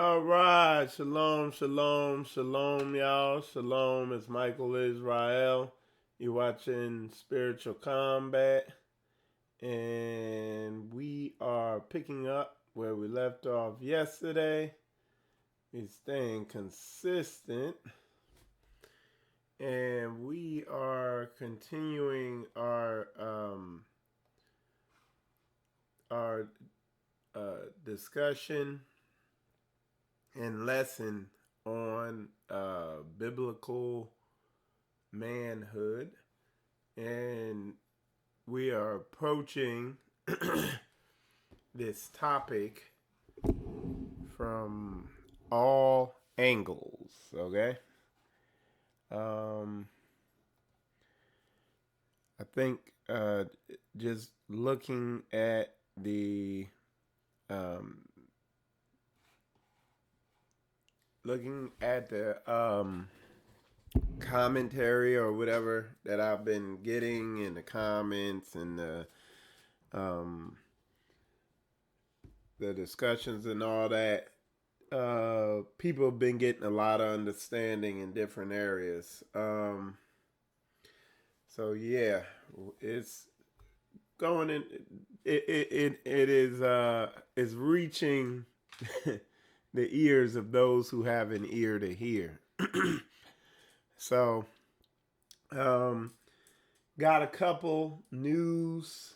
All right, shalom, shalom, shalom, y'all. Shalom, it's Michael Israel. You're watching Spiritual Combat, and we are picking up where we left off yesterday. We're staying consistent, and we are continuing our discussion and lesson on biblical manhood, and we are approaching this topic from all angles. Okay, I think just looking at the commentary or whatever that I've been getting in the comments and the discussions and all that, people have been getting a lot of understanding in different areas. So yeah, it's going in. It is it's reaching the ears of those who have an ear to hear. So, got a couple news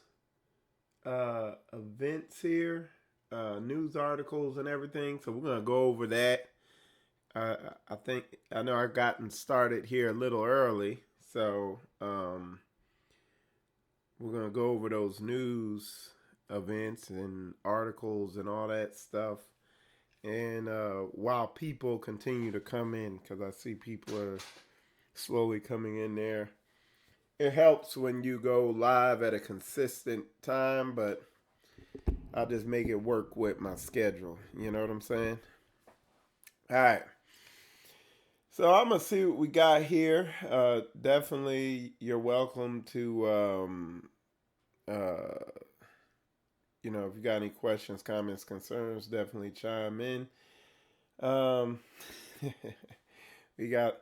events here, news articles and everything. So we're gonna go over that. I know I've gotten started here a little early, so we're gonna go over those news events and articles and all that stuff. And while people continue to come in, because I see people are slowly coming in there. It helps when you go live at a consistent time, but I'll just make it work with my schedule. You know what I'm saying? All right. So I'm going to see what we got here. Definitely, you're welcome to, if you got any questions, comments, concerns, definitely chime in. we got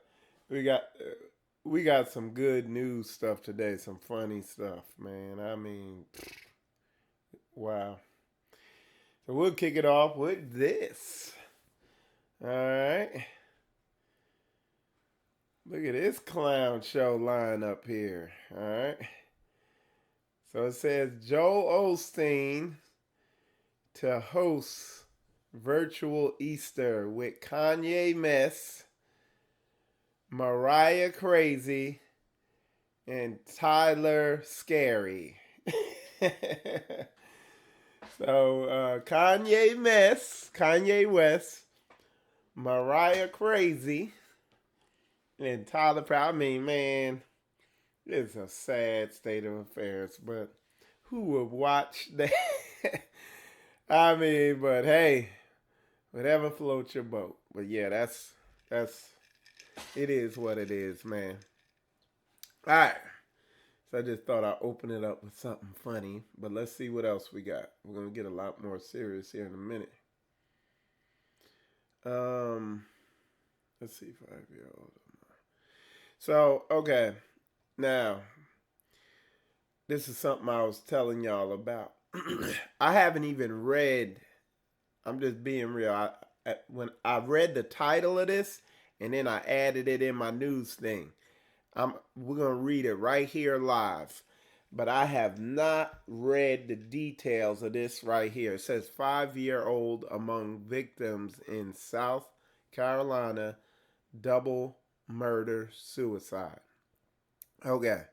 we got some good news stuff today, some funny stuff, man. I mean, wow. So we'll kick it off with this. All right. Look at this clown show lineup here. All right. So it says Joel Osteen to host virtual Easter with Kanye Mess, Mariah Crazy, and Tyler Scary. So Kanye West, Mariah Crazy, and Tyler Proud. I mean, man, it's a sad state of affairs, but who would watch that? I mean, but hey, whatever floats your boat. But yeah, that's it is what it is, man. All right. So I just thought I'd open it up with something funny, but let's see what else we got. We're gonna get a lot more serious here in a minute. Let's see, 5-year-old. So okay, now this is something I was telling y'all about. I haven't even read. I'm just being real. When I read the title of this, and then I added it in my news thing. We're gonna read it right here live, but I have not read the details of this right here. It says 5-year-old among victims in South Carolina double murder suicide. Okay.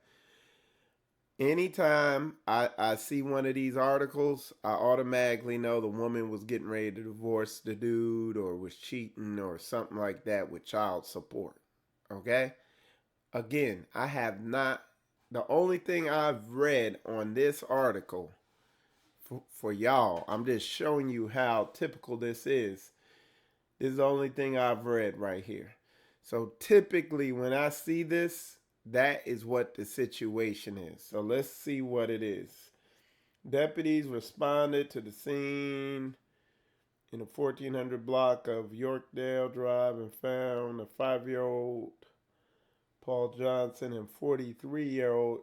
Anytime I see one of these articles, I automatically know the woman was getting ready to divorce the dude or was cheating or something like that with child support. Okay? Again, I have not, the only thing I've read on this article for y'all, I'm just showing you how typical this is. This is the only thing I've read right here. So typically when I see this, that is what the situation is. So let's see what it is. Deputies responded to the scene in the 1400 block of Yorkdale Drive and found a 5-year-old Paul Johnson and 43-year-old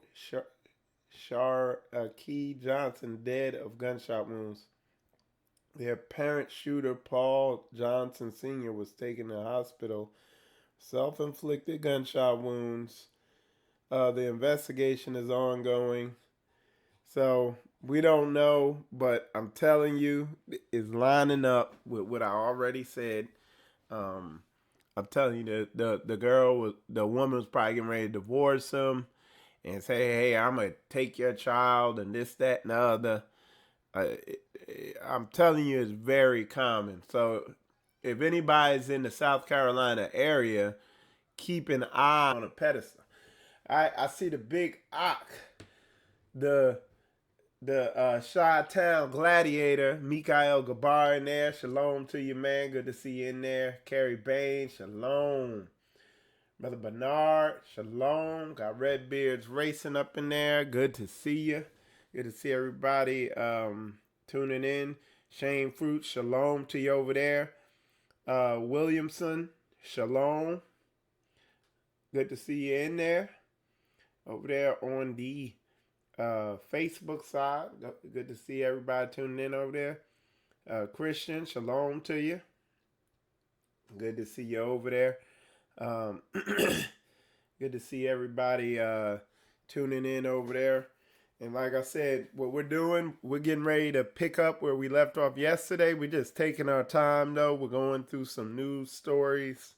Key Johnson dead of gunshot wounds. The apparent shooter, Paul Johnson Sr., was taken to the hospital. Self-inflicted gunshot wounds. The investigation is ongoing. So we don't know, but I'm telling you, it's lining up with what I already said. I'm telling you, the woman was probably getting ready to divorce him and say, "Hey, I'm gonna take your child," and this, that, and the other. I'm telling you, it's very common. So if anybody's in the South Carolina area, keep an eye on a pedestal. I see the big ox, the Chi-Town Gladiator, Mikael Gabar in there. Shalom to you, man. Good to see you in there. Carrie Bain, shalom. Brother Bernard, shalom. Got Redbeards Racing up in there. Good to see you. Good to see everybody tuning in. Shane Fruit, shalom to you over there. Williamson, shalom. Good to see you in there. Over there on the Facebook side. Good to see everybody tuning in over there. Christian, shalom to you. Good to see you over there. Good to see everybody tuning in over there. And like I said, what we're doing, we're getting ready to pick up where we left off yesterday. We're just taking our time, though. We're going through some news stories.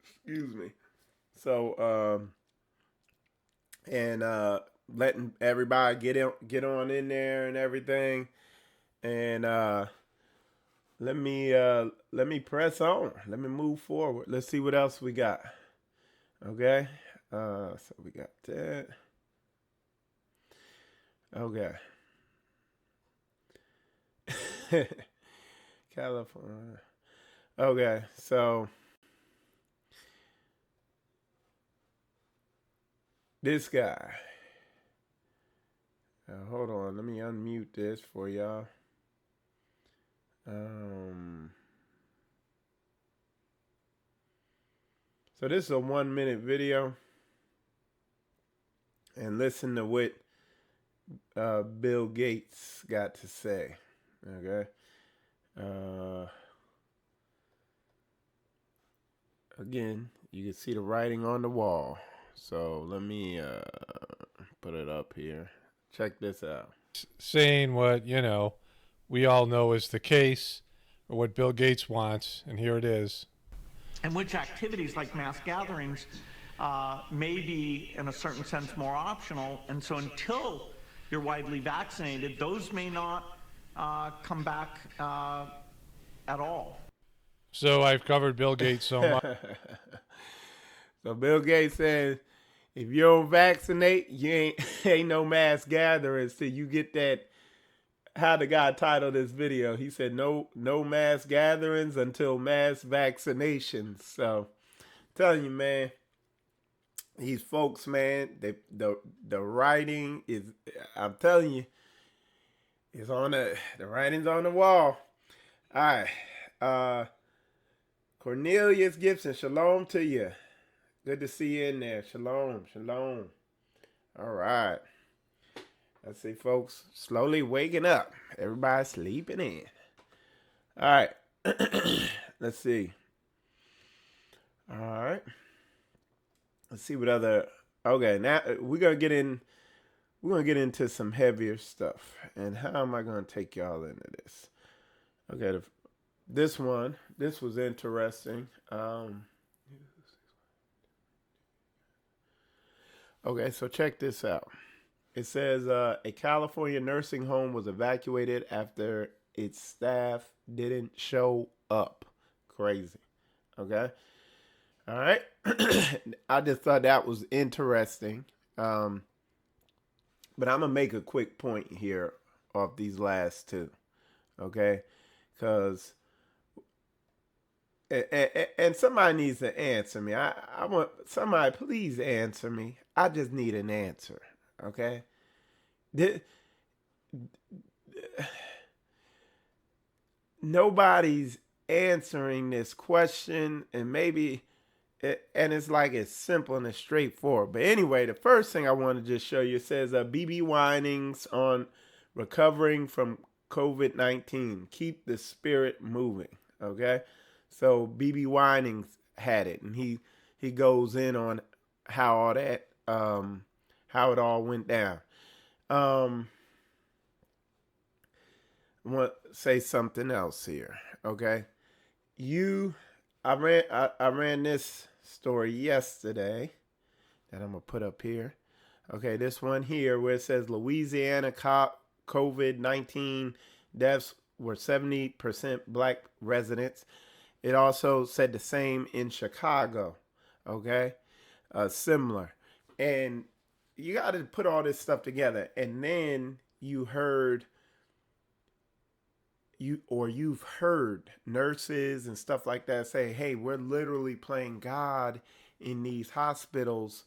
Excuse me. So, letting everybody get on in there and everything. And let me press on. Let me move forward. Let's see what else we got. Okay. So we got that. Okay. California. Okay, so this guy. Hold on, let me unmute this for y'all. So this is a 1-minute video, and listen to what Bill Gates got to say. Okay. Again, you can see the writing on the wall. So let me put it up here. Check this out. Saying what, we all know is the case, or what Bill Gates wants, and here it is. And which activities like mass gatherings may be, in a certain sense, more optional. And so until you're widely vaccinated, those may not come back at all. So I've covered Bill Gates so much. So Bill Gates says, if you don't vaccinate, you ain't no mass gatherings till you get that. How the guy titled this video? He said, no mass gatherings until mass vaccinations. So, I'm telling you, man, these folks, man, the writing is, I'm telling you, is on the writing's on the wall. All right, Cornelius Gibson, shalom to you. Good to see you in there. Shalom, shalom. All right. Let's see, folks, slowly waking up. Everybody sleeping in. All right. Let's see. All right. Let's see what other. Okay, now we're gonna get into some heavier stuff. And how am I gonna take y'all into this? Okay, this was interesting. Okay, so check this out. It says a California nursing home was evacuated after its staff didn't show up. Crazy. Okay. All right. I just thought that was interesting. But I'm going to make a quick point here off these last two. Okay. Because, and somebody needs to answer me. I want somebody, please answer me. I just need an answer. Okay. nobody's answering this question, and it's like it's simple and it's straightforward. But anyway, the first thing I want to just show you, it says BB Winings on recovering from COVID-19. Keep the spirit moving. Okay, so BB Winings had it, and he goes in on how all that how it all went down. I want to say something else here. Okay, I ran this story yesterday that I'm gonna put up here. Okay, this one here where it says Louisiana COVID-19 deaths were 70% black residents. It also said the same in Chicago. Okay, similar. And you got to put all this stuff together, and then you've heard nurses and stuff like that say, hey, we're literally playing God in these hospitals,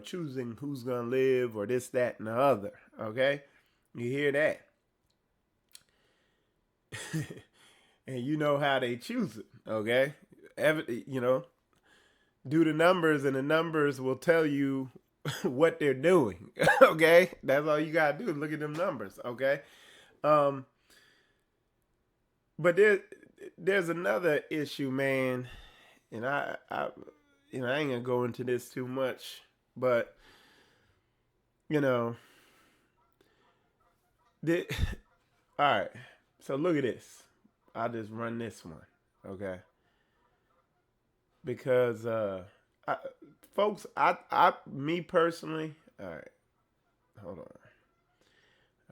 choosing who's gonna live or this, that, and the other. Okay, you hear that? And you know how they choose it. Okay, do the numbers, and the numbers will tell you what they're doing. Okay, that's all you gotta do is look at them numbers. Okay, but there's another issue, man, and I ain't gonna go into this too much, but all right. So look at this. I'll just run this one. Okay, because folks, me personally, all right, hold on.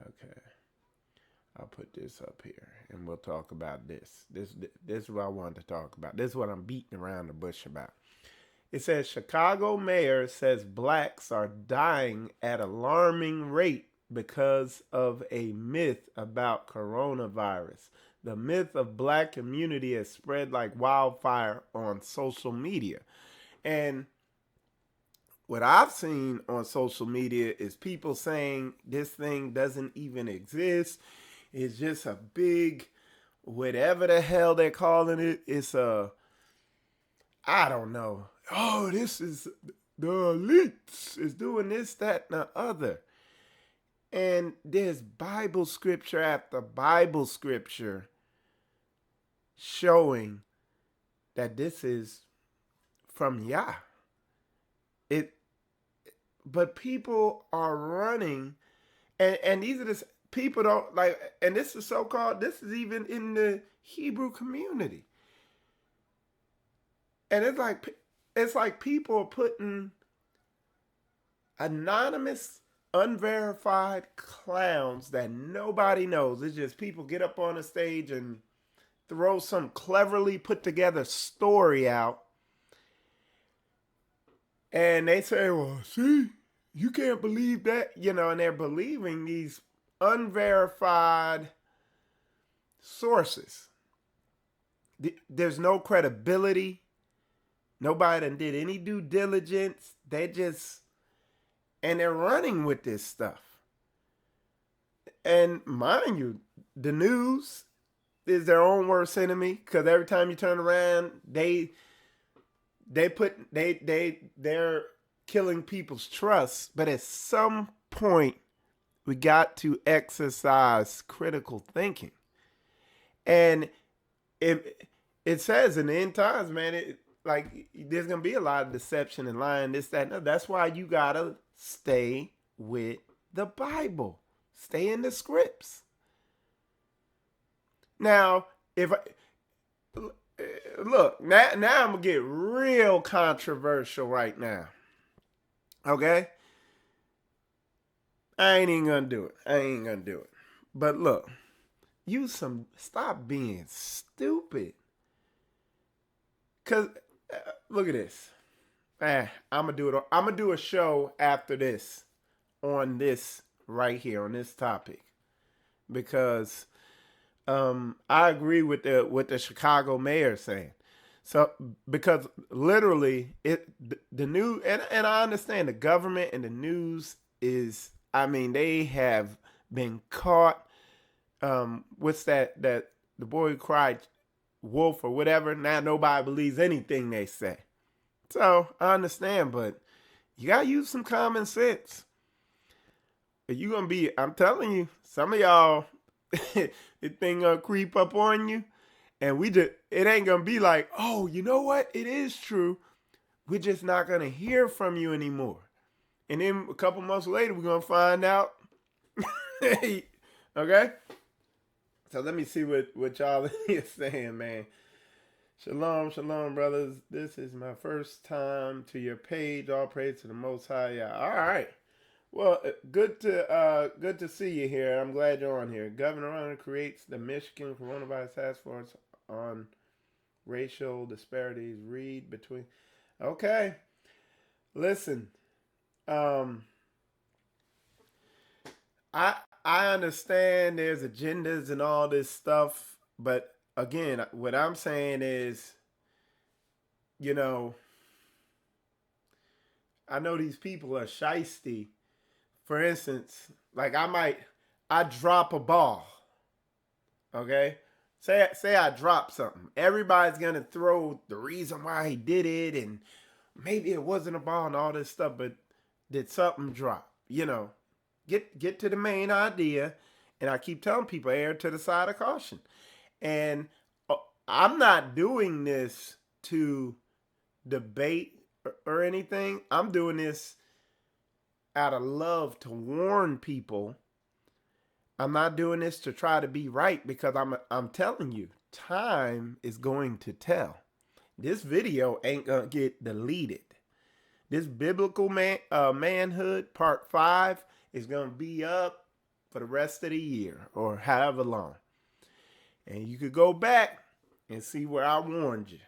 Okay, I'll put this up here, and we'll talk about this. This is what I wanted to talk about. This is what I'm beating around the bush about. It says Chicago mayor says blacks are dying at alarming rate because of a myth about coronavirus. The myth of black immunity has spread like wildfire on social media. And what I've seen on social media is people saying this thing doesn't even exist. It's just a big, whatever the hell they're calling it. It's I don't know. Oh, this is the elites is doing this, that, and the other. And there's Bible scripture after Bible scripture showing that this is from Yah. But people are running, and these are the people don't like, and this is so-called, this is even in the Hebrew community. And it's like people are putting anonymous, unverified clowns that nobody knows. It's just people get up on a stage and throw some cleverly put together story out. And they say, well, see, you can't believe that, and they're believing these unverified sources. There's no credibility. Nobody did any due diligence. And they're running with this stuff. And mind you, the news is their own worst enemy, because every time you turn around, they're killing people's trust. But at some point, we got to exercise critical thinking. And it says in the end times, man, there's gonna be a lot of deception and lying, this, that, and that. That's why you gotta stay with the Bible. Stay in the scripts. Now, look, now I'm gonna get real controversial right now. Okay? I ain't even gonna do it. But look, stop being stupid. Cause look at this. I'm gonna do a show after this on this right here on this topic, because I agree with the Chicago mayor saying. So because literally the news, and I understand the government and the news is, they have been caught what's that the boy who cried wolf or whatever. Now nobody believes anything they say. So I understand, but you gotta use some common sense. You gonna be, I'm telling you, some of y'all, it thing gonna creep up on you, and it ain't gonna be like, oh, you know what? It is true. We're just not gonna hear from you anymore. And then a couple months later, we're gonna find out. Okay? So let me see what y'all is saying, man. Shalom, shalom, brothers. This is my first time to your page. All praise to the Most High. Yeah. All right. Well, good to see you here. I'm glad you're on here. Governor Hunter creates the Michigan Coronavirus Task Force on racial disparities. Read between. Okay. Listen. I understand there's agendas and all this stuff, but again, what I'm saying is, I know these people are shiesty. For instance, like I drop a ball, okay? Say I drop something. Everybody's gonna throw the reason why he did it, and maybe it wasn't a ball and all this stuff, but did something drop? Get to the main idea, and I keep telling people err to the side of caution. And I'm not doing this to debate or anything. I'm doing this out of love to warn people. I'm not doing this to try to be right, because I'm telling you, time is going to tell. This video ain't gonna get deleted. This biblical manhood part 5 is gonna be up for the rest of the year or however long. And you could go back and see where I warned you.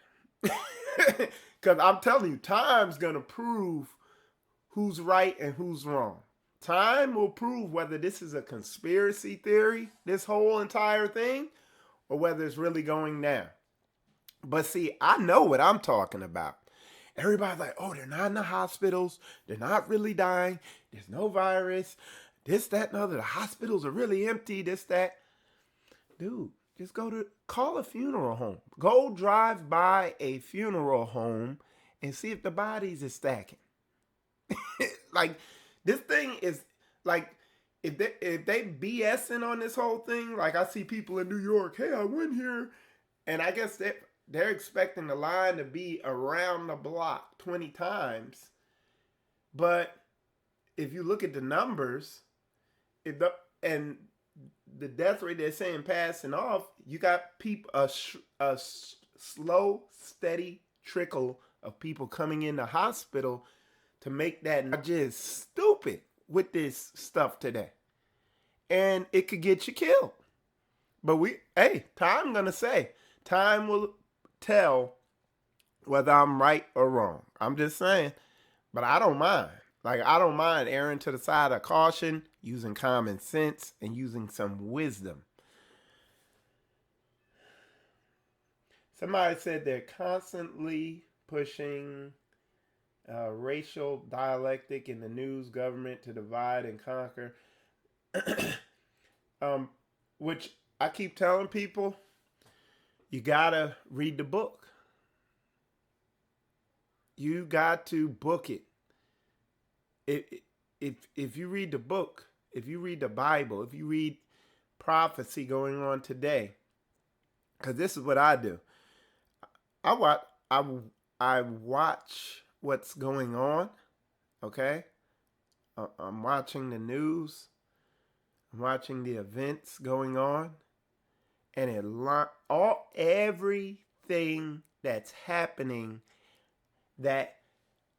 Because I'm telling you, time's gonna prove who's right and who's wrong. Time will prove whether this is a conspiracy theory, this whole entire thing, or whether it's really going down. But see, I know what I'm talking about. Everybody's like, oh, they're not in the hospitals. They're not really dying. There's no virus. This, that, and other. The hospitals are really empty. This, that. Dude, just call a funeral home. Go drive by a funeral home and see if the bodies are stacking. Like, this thing is, like, if they BSing on this whole thing, like I see people in New York, hey, I went here, and I guess they're expecting the line to be around the block 20 times. But if you look at the numbers, and the death rate they're saying passing off, you got people a slow, steady trickle of people coming in the hospital to make that just stupid with this stuff today. And it could get you killed. But time will tell whether I'm right or wrong. I'm just saying. But I don't mind. Like, I don't mind erring to the side of caution, using common sense, and using some wisdom. Somebody said they're constantly pushing racial dialectic in the news, government to divide and conquer. Which I keep telling people, you gotta read the book. You got to book it. If you read the book, if you read the Bible, if you read prophecy going on today, because this is what I do. I watch what's going on. Okay, I'm watching the news. I'm watching the events going on, and everything that's happening that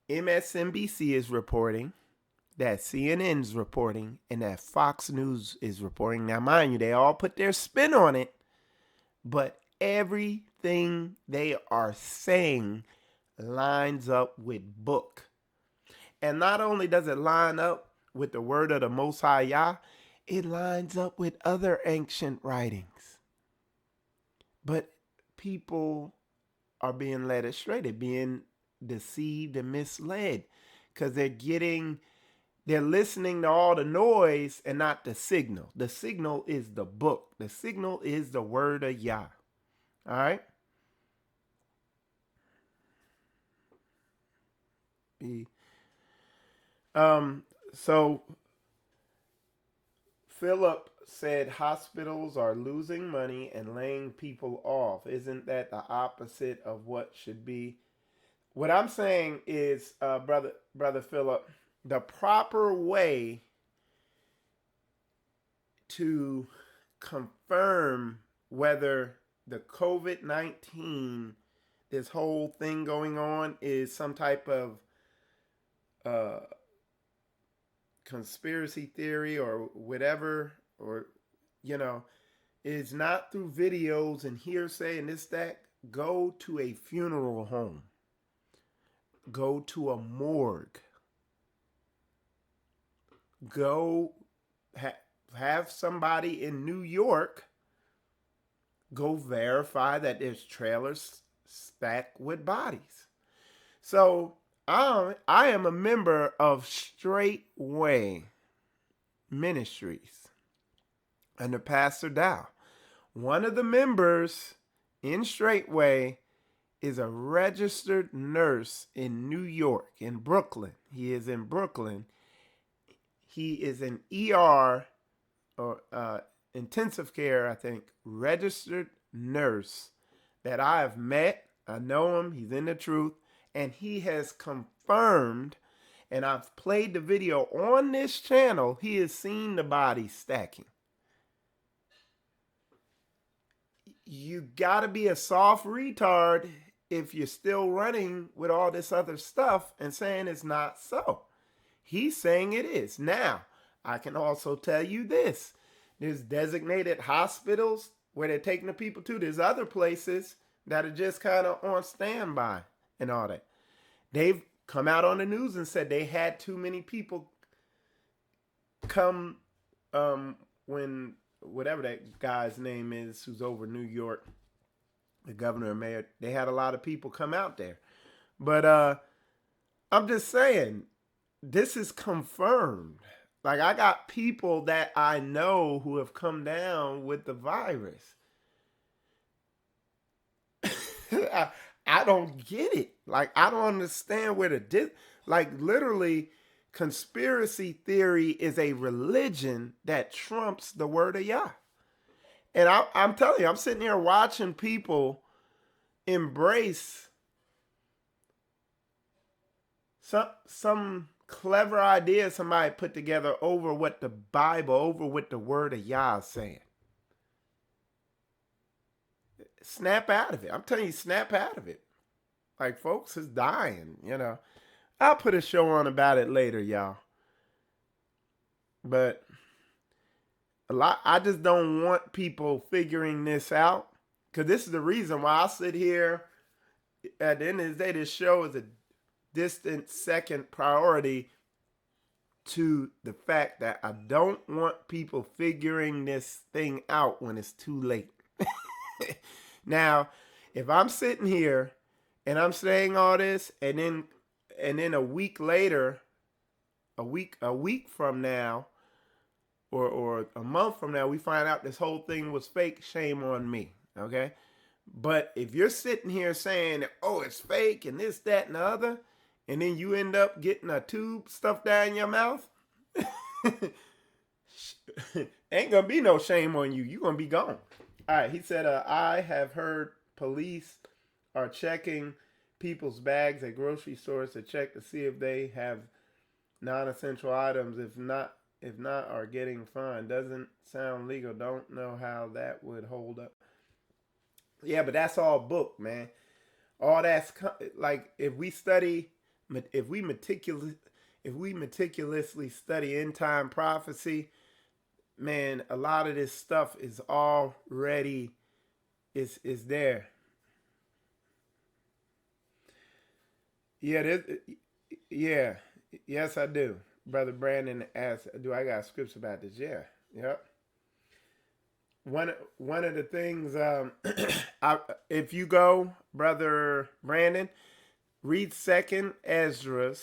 MSNBC is reporting, that CNN's reporting, and that Fox News is reporting. Now, mind you, they all put their spin on it, but everything they are saying lines up with book. And not only does it line up with the word of the Most High Yah, it lines up with other ancient writings. But people are being led astray. They're being deceived and misled because they're getting They're listening to all the noise and not the signal. The signal is the book. The signal is the word of Yah. All right? So Philip said hospitals are losing money and laying people off. Isn't that the opposite of what should be? What I'm saying is, brother Philip, the proper way to confirm whether the COVID-19, this whole thing going on, is some type of conspiracy theory or whatever, or, is not through videos and hearsay and this, that. Go to a funeral home. Go to a morgue. Go have somebody in New York go verify that there's trailers stacked with bodies. So I am a member of Straitway Ministries under Pastor Dow. One of the members in Straitway is a registered nurse in New York, in Brooklyn. He is in Brooklyn. He is an ER or intensive care, I think, registered nurse that I have met. I know him. He's in the truth. And he has confirmed, and I've played the video on this channel, he has seen the body stacking. You got to be a soft retard if you're still running with all this other stuff and saying it's not so. He's saying it is. Now, I can also tell you this. There's designated hospitals where they're taking the people to. There's other places that are just kind of on standby and all that. They've come out on the news and said they had too many people come when whatever that guy's name is who's over New York, the governor or mayor, they had a lot of people come out there. But I'm just saying, this is confirmed. Like, I got people that I know who have come down with the virus. I don't get it. Like, I don't understand where literally, conspiracy theory is a religion that trumps the word of Yah. And I'm telling you, I'm sitting here watching people embrace some clever idea somebody put together over what the Bible, over what the word of Yah is saying. Snap out of it. I'm telling you, snap out of it. Like, folks is dying, I'll put a show on about it later, y'all. But I just don't want people figuring this out, because this is the reason why I sit here. At the end of the day, this show is a distant second priority to the fact that I don't want people figuring this thing out when it's too late. Now, if I'm sitting here and I'm saying all this, and then a week later, a week from now, or a month from now, we find out this whole thing was fake, shame on me, okay? But if you're sitting here saying, oh, it's fake and this, that, and the other, and then you end up getting a tube stuffed down your mouth, ain't gonna be no shame on you. You're gonna be gone. All right, he said, I have heard police are checking people's bags at grocery stores to check to see if they have non-essential items. If not, are getting fined. Doesn't sound legal. Don't know how that would hold up. Yeah, but that's all book, man. All that's like, if we meticulously study end time prophecy, man, a lot of this stuff is already is there. Yeah, yes, I do. Brother Brandon asked, do I got scripts about this? Yeah, yep. One of the things, if you go, Brother Brandon, read 2nd Ezra,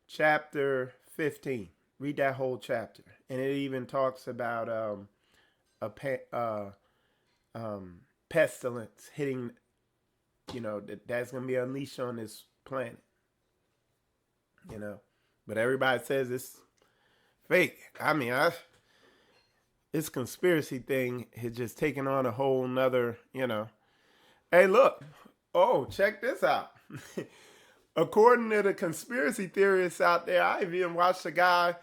chapter 15. Read that whole chapter. And it even talks about pestilence hitting, that's going to be unleashed on this planet. But everybody says it's fake. I mean, this conspiracy thing has just taken on a whole nother, Hey, look. Oh, check this out. According to the conspiracy theorists out there, I even watched a guy,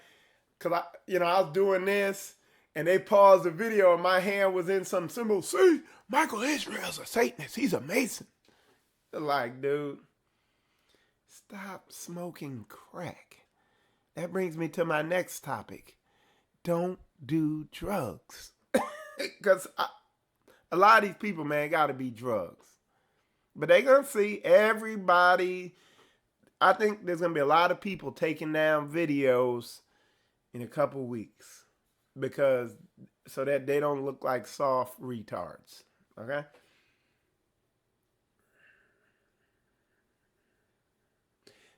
because I was doing this, and they paused the video, and my hand was in some symbol. See, Michael Israel's a Satanist. He's a Mason. They're like, dude, stop smoking crack. That brings me to my next topic. Don't do drugs. Because a lot of these people, man, got to be drugs. But they're going to see everybody. I think there's going to be a lot of people taking down videos in a couple weeks. So that they don't look like soft retards. Okay?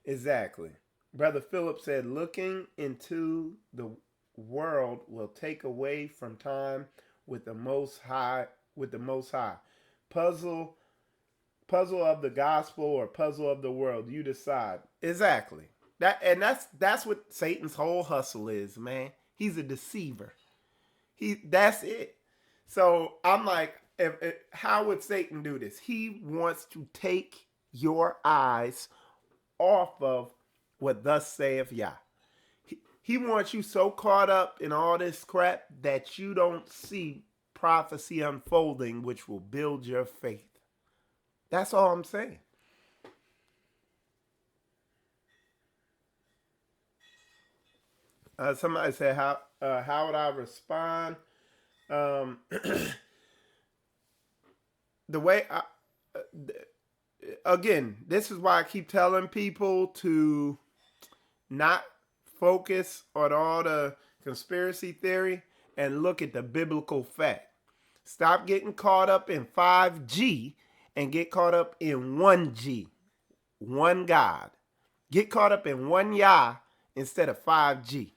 Exactly. Brother Philip said, looking into the world will take away from time with the Most High. Puzzle of the gospel or puzzle of the world, you decide. Exactly. That's what Satan's whole hustle is, man. He's a deceiver. That's it. So I'm like, how would Satan do this? He wants to take your eyes off of what thus saith Yah. He wants you so caught up in all this crap that you don't see prophecy unfolding, which will build your faith. That's all I'm saying. Somebody said, how would I respond? The way again, this is why I keep telling people to not focus on all the conspiracy theory and look at the biblical fact. Stop getting caught up in 5G and get caught up in 1G, one God. Get caught up in one Yah instead of 5G.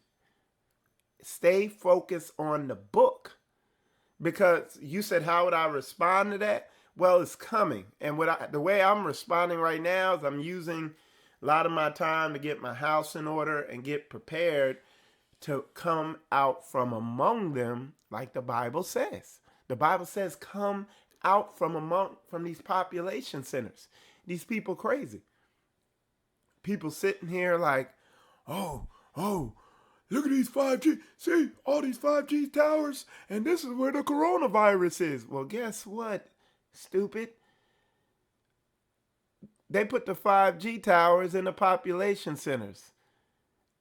Stay focused on the book. Because you said, how would I respond to that? Well, it's coming. And the way I'm responding right now is I'm using a lot of my time to get my house in order and get prepared to come out from among them, like the Bible says. The Bible says, come out from these population centers. These people crazy. People sitting here like, oh, look at these 5G. See, all these 5G towers, and this is where the coronavirus is. Well, guess what, stupid? They put the 5G towers in the population centers.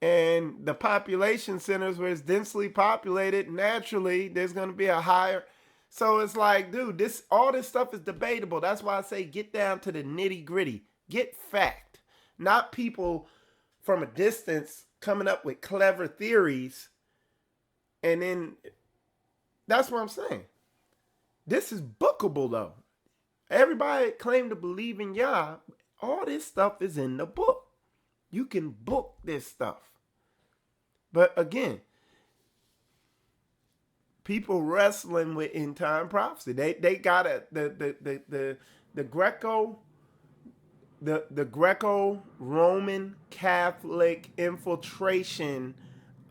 And the population centers where it's densely populated, naturally, there's going to be a higher. So it's like, dude, all this stuff is debatable. That's why I say get down to the nitty gritty. Get fact. Not people from a distance coming up with clever theories. And then, that's what I'm saying. This is bookable, though. Everybody claim to believe in Yah. All this stuff is in the book. You can book this stuff. But again, people wrestling with end time prophecy. They got the Greco-Roman Catholic infiltration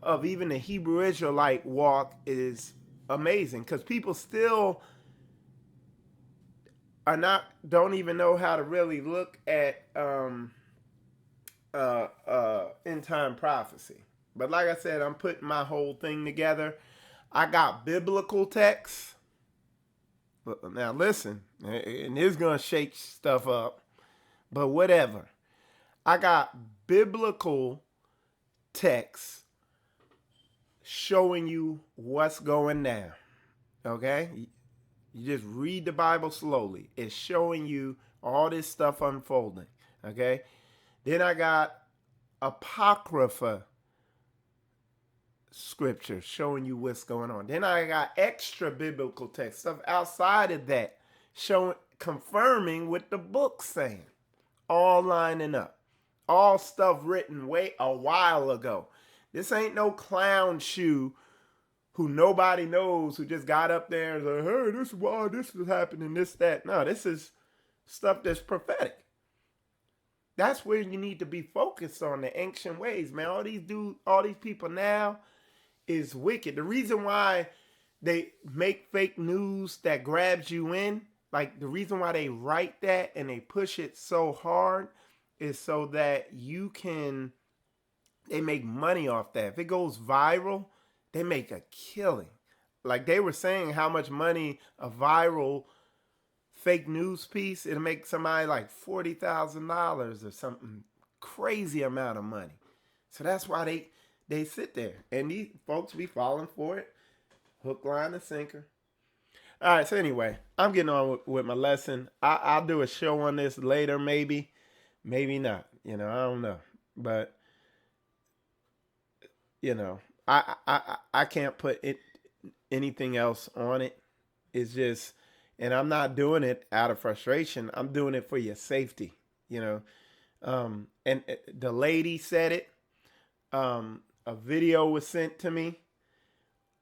of even the Hebrew Israelite walk is amazing, because people still don't even know how to really look at end time prophecy. But like I said, I'm putting my whole thing together. I got biblical texts. Now listen, and it's gonna shake stuff up, but whatever. I got biblical texts showing you what's going down. Okay? You just read the Bible slowly. It's showing you all this stuff unfolding. Okay? Then I got Apocrypha scripture showing you what's going on. Then I got extra biblical text, stuff outside of that, confirming what the book's saying. All lining up. All stuff written a while ago. This ain't no clown shoe who nobody knows, who just got up there and said, hey, this is why this is happening, this, that. No, this is stuff that's prophetic. That's where you need to be focused on, the ancient ways, man. All these people now is wicked. The reason why they make fake news that grabs you in, like the reason why they write that and they push it so hard is so that they make money off that. If it goes viral, they make a killing. Like they were saying how much money a viral fake news piece, it'll make somebody like $40,000 or something crazy amount of money. So that's why they sit there. And these folks be falling for it. Hook, line, and sinker. All right, so anyway, I'm getting on with my lesson. I'll do a show on this later, maybe. Maybe not. I don't know. But, I can't put anything else on it. It's just, and I'm not doing it out of frustration. I'm doing it for your safety, And the lady said it. A video was sent to me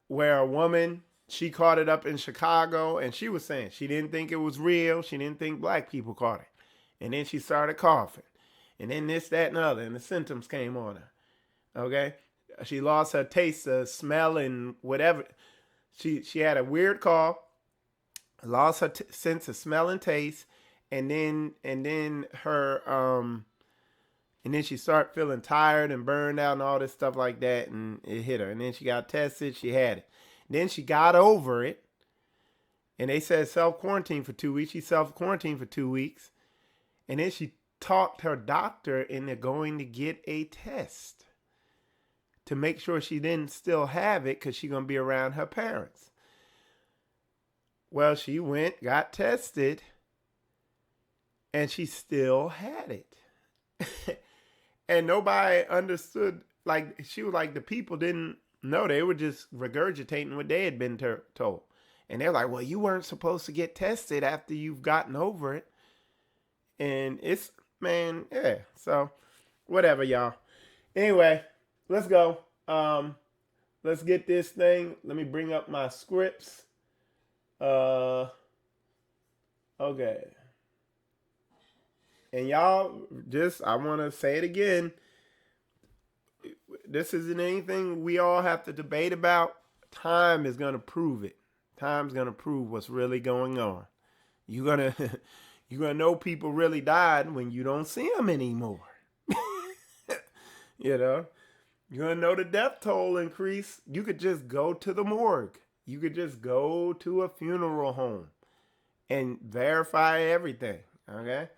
where a woman, she caught it up in Chicago, and she was saying she didn't think it was real. She didn't think black people caught it. And then she started coughing. And then this, that, and the other, and the symptoms came on her. Okay? She lost her taste, smell, and whatever. She had a weird cough, lost her sense of smell and taste, and then she started feeling tired and burned out and all this stuff like that, and it hit her. And then she got tested, she had it. Then she got over it, and they said self-quarantine for 2 weeks. She self-quarantined for 2 weeks, and then she talked her doctor into going to get a test to make sure she didn't still have it because she's going to be around her parents. Well, she went, got tested, and she still had it. And nobody understood. Like, she was like, the people didn't know. They were just regurgitating what they had been told. And they're like, well, you weren't supposed to get tested after you've gotten over it. And it's, man, yeah. So, whatever, y'all. Anyway, let's go. Let's get this thing. Let me bring up my scripts. Okay. And y'all, I want to say it again. This isn't anything we all have to debate about. Time is going to prove it. Time's going to prove what's really going on. You're going to know people really died when you don't see them anymore. You're going to know the death toll increase. You could just go to the morgue. You could just go to a funeral home and verify everything. Okay?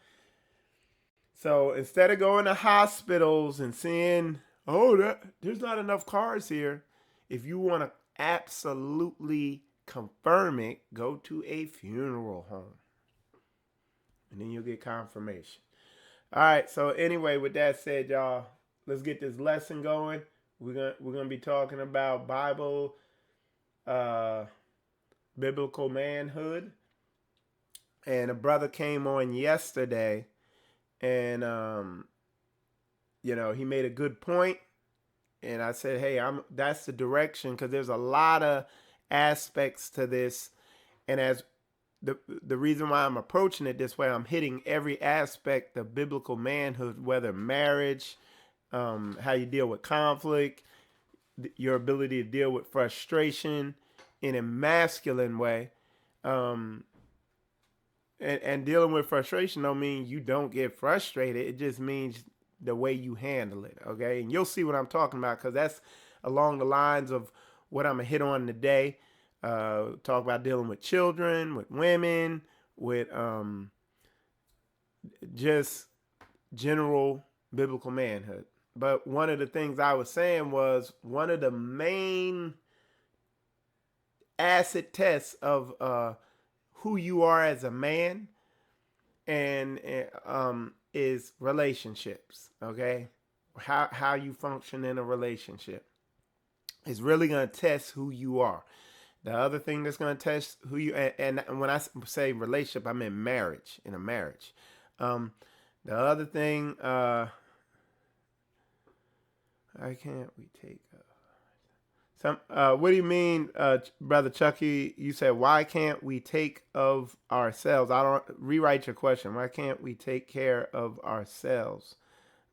So instead of going to hospitals and seeing, there's not enough cars here, if you want to absolutely confirm it, go to a funeral home. And then you'll get confirmation. All right, so anyway, with that said, y'all, let's get this lesson going. We're gonna be talking about biblical manhood. And a brother came on yesterday, and he made a good point. And I said, hey, that's the direction, because there's a lot of aspects to this. And as the reason why I'm approaching it this way, I'm hitting every aspect of biblical manhood, whether marriage, how you deal with conflict, your ability to deal with frustration in a masculine way. And dealing with frustration don't mean you don't get frustrated. It just means the way you handle it, okay? And you'll see what I'm talking about, because that's along the lines of what I'm going to hit on today. Talk about dealing with children, with women, with just general biblical manhood. But one of the things I was saying was one of the main acid tests of who you are as a man and is relationships, okay? How you function in a relationship is really going to test who you are. The other thing that's going to test who you, and when I say relationship, I mean marriage, in a marriage. The other thing, Why can't we take some? What do you mean, Brother Chucky? You said, why can't we take of ourselves? I don't rewrite your question. Why can't we take care of ourselves?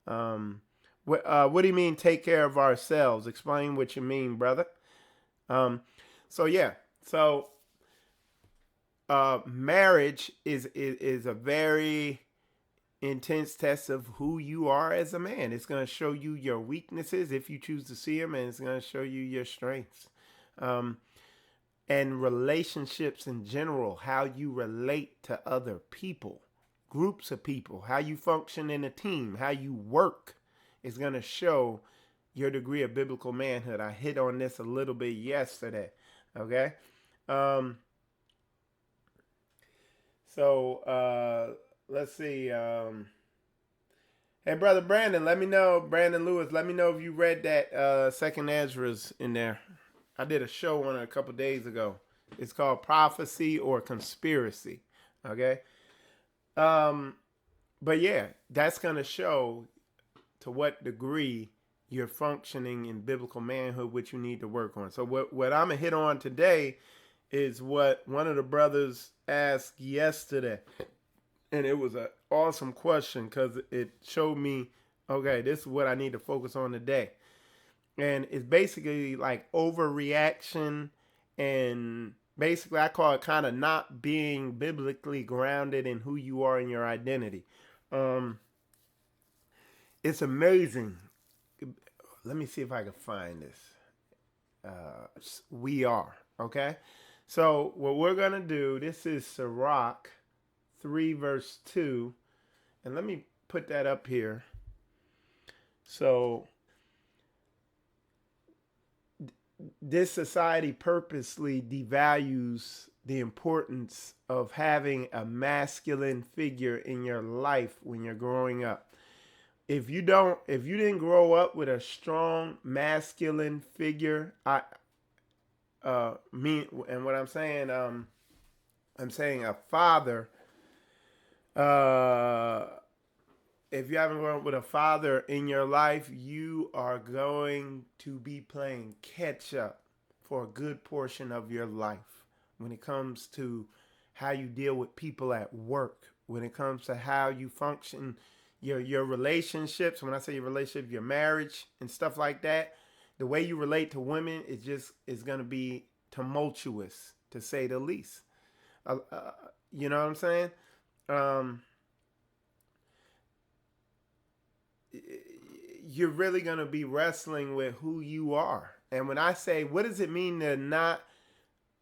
What do you mean, take care of ourselves? Explain what you mean, brother. So yeah, so marriage is a very intense test of who you are as a man. It's going to show you your weaknesses if you choose to see them, and it's going to show you your strengths. And relationships in general, how you relate to other people, groups of people, how you function in a team, how you work is going to show your degree of biblical manhood. I hit on this a little bit yesterday. Okay. Let's see. Hey, Brother Brandon, let me know. Brandon Lewis, let me know if you read that second Ezra's in there. I did a show on it a couple days ago. It's called Prophecy or Conspiracy. Okay. But yeah, that's going to show to what degree you're functioning in biblical manhood, which you need to work on. So what I'm going to hit on today is what one of the brothers asked yesterday. And it was an awesome question because it showed me, okay, this is what I need to focus on today. And it's basically like overreaction, and basically I call it kind of not being biblically grounded in who you are in your identity. It's amazing. Let me see if I can find this. We are, okay? So what we're going to do, this is Sirach 3 verse 2. And let me put that up here. So this society purposely devalues the importance of having a masculine figure in your life when you're growing up. If you didn't grow up with a strong masculine figure, and what I'm saying a father. If you haven't grown up with a father in your life, you are going to be playing catch up for a good portion of your life when it comes to how you deal with people at work, when it comes to how you function, your relationships. When I say your relationship, your marriage and stuff like that, the way you relate to women is going to be tumultuous, to say the least. You know what I'm saying? You're really going to be wrestling with who you are. And when I say, what does it mean to not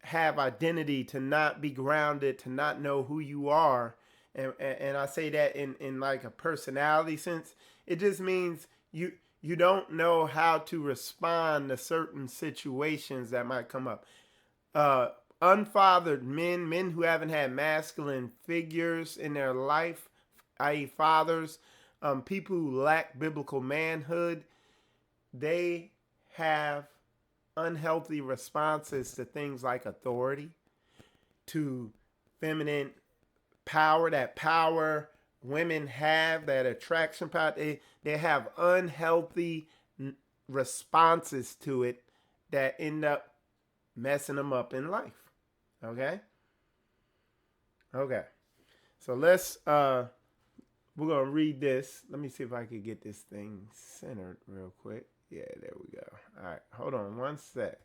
have identity, to not be grounded, to not know who you are? And I say that in like a personality sense, it just means you don't know how to respond to certain situations that might come up. Unfathered men who haven't had masculine figures in their life, i.e. fathers, people who lack biblical manhood, they have unhealthy responses to things like authority, to feminine power, that power women have, that attraction power. They have unhealthy responses to it that end up messing them up in life. Okay? Okay. So we're going to read this. Let me see if I can get this thing centered real quick. Yeah, there we go. All right. Hold on one sec.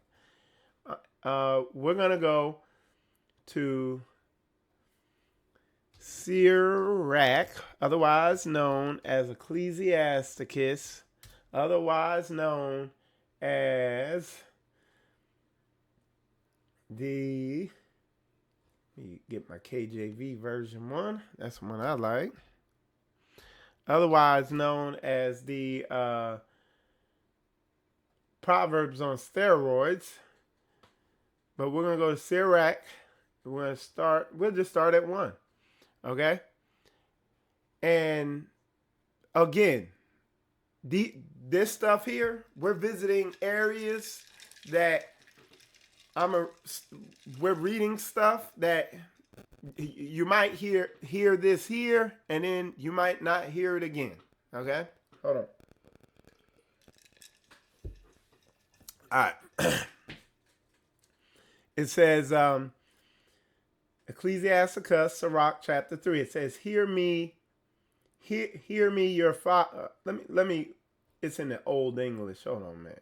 We're going to go to Sirach, otherwise known as Ecclesiasticus, otherwise known as let me get my KJV version 1. That's one I like. Otherwise known as the Proverbs on steroids. But we're going to go to Sirach. We'll just start at 1. Okay? And again, this stuff here, we're visiting areas that we're reading stuff that you might hear this here, and then you might not hear it again. Okay? Hold on. All right. It says, Ecclesiasticus, Sirach, chapter 3. It says, hear me, your father. Let me, it's in the Old English. Hold on, man.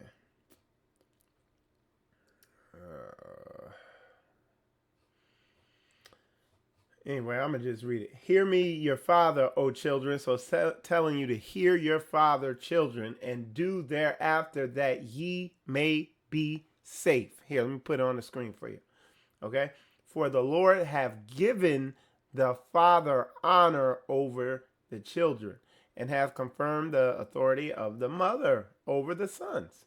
Anyway, I'm going to just read it. Hear me, your father, O children. So it's telling you to hear your father, children, and do thereafter that ye may be safe. Here, let me put it on the screen for you. Okay? For the Lord have given the father honor over the children, and have confirmed the authority of the mother over the sons.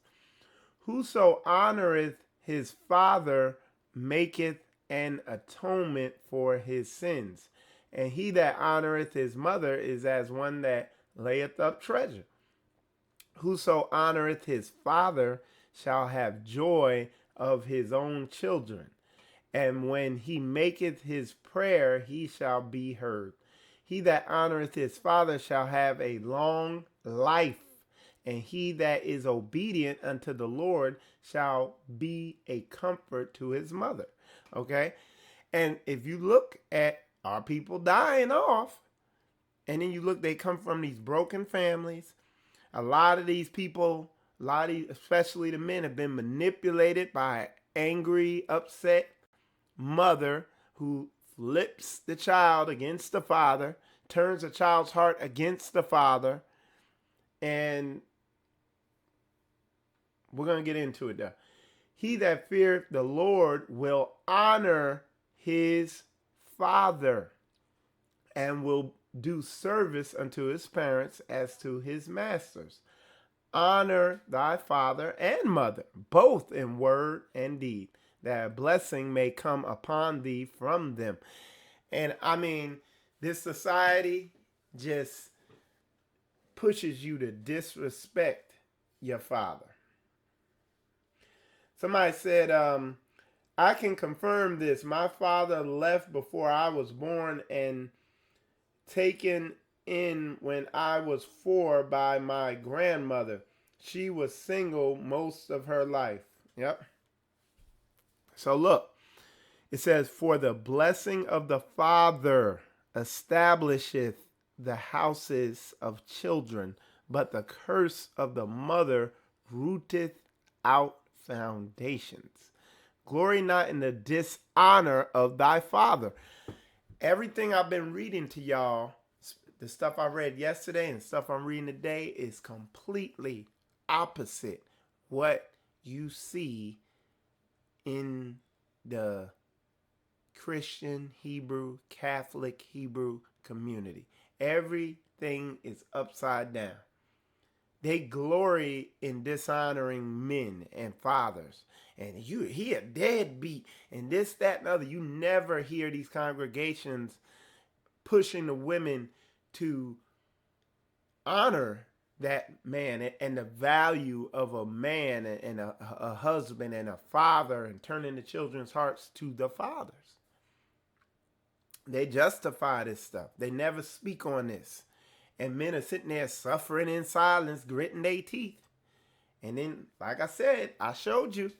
Whoso honoreth his father maketh an atonement for his sins. And he that honoreth his mother is as one that layeth up treasure. Whoso honoreth his father shall have joy of his own children. And when he maketh his prayer, he shall be heard. He that honoreth his father shall have a long life. And he that is obedient unto the Lord shall be a comfort to his mother. Okay? And if you look at our people dying off, and then you look, they come from these broken families. A lot of these people, especially the men, have been manipulated by an angry, upset mother who flips the child against the father, turns the child's heart against the father, and we're going to get into it though. He that feareth the Lord will honor his father and will do service unto his parents as to his masters. Honor thy father and mother, both in word and deed, that a blessing may come upon thee from them. And I mean, this society just pushes you to disrespect your father. Somebody said, I can confirm this. My father left before I was born and taken in when I was 4 by my grandmother. She was single most of her life. Yep. So look, it says, for the blessing of the father establisheth the houses of children, but the curse of the mother rooteth out foundations. Glory not in the dishonor of thy father. Everything I've been reading to y'all, the stuff I read yesterday and stuff I'm reading today, is completely opposite what you see in the Christian Hebrew, Catholic Hebrew community. Everything is upside down. They glory in dishonoring men and fathers. And he a deadbeat and this, that, and other. You never hear these congregations pushing the women to honor that man and the value of a man and a husband and a father, and turning the children's hearts to the fathers. They justify this stuff. They never speak on this. And men are sitting there suffering in silence, gritting their teeth. And then, like I said, I showed you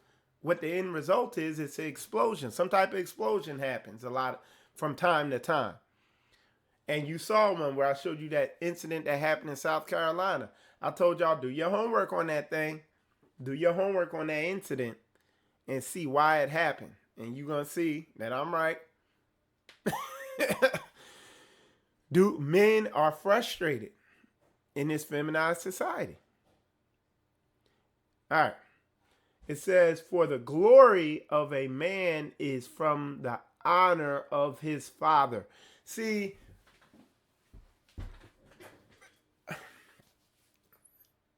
what the end result is. It's an explosion. Some type of explosion happens a lot from time to time. And you saw one where I showed you that incident that happened in South Carolina. I told y'all, do your homework on that thing. Do your homework on that incident and see why it happened. And you're going to see that I'm right. Men are frustrated in this feminized society. All right. It says, for the glory of a man is from the honor of his father. See,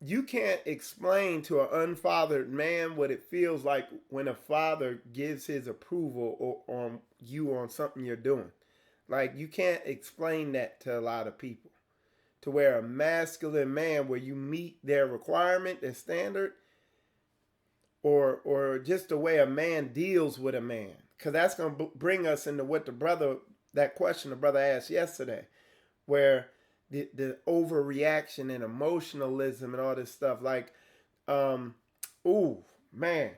you can't explain to an unfathered man what it feels like when a father gives his approval on you on something you're doing. Like, you can't explain that to a lot of people. To where a masculine man, where you meet their requirement, their standard, or just the way a man deals with a man. Because that's going to bring us into what that question the brother asked yesterday, where the overreaction and emotionalism and all this stuff. Like, Man,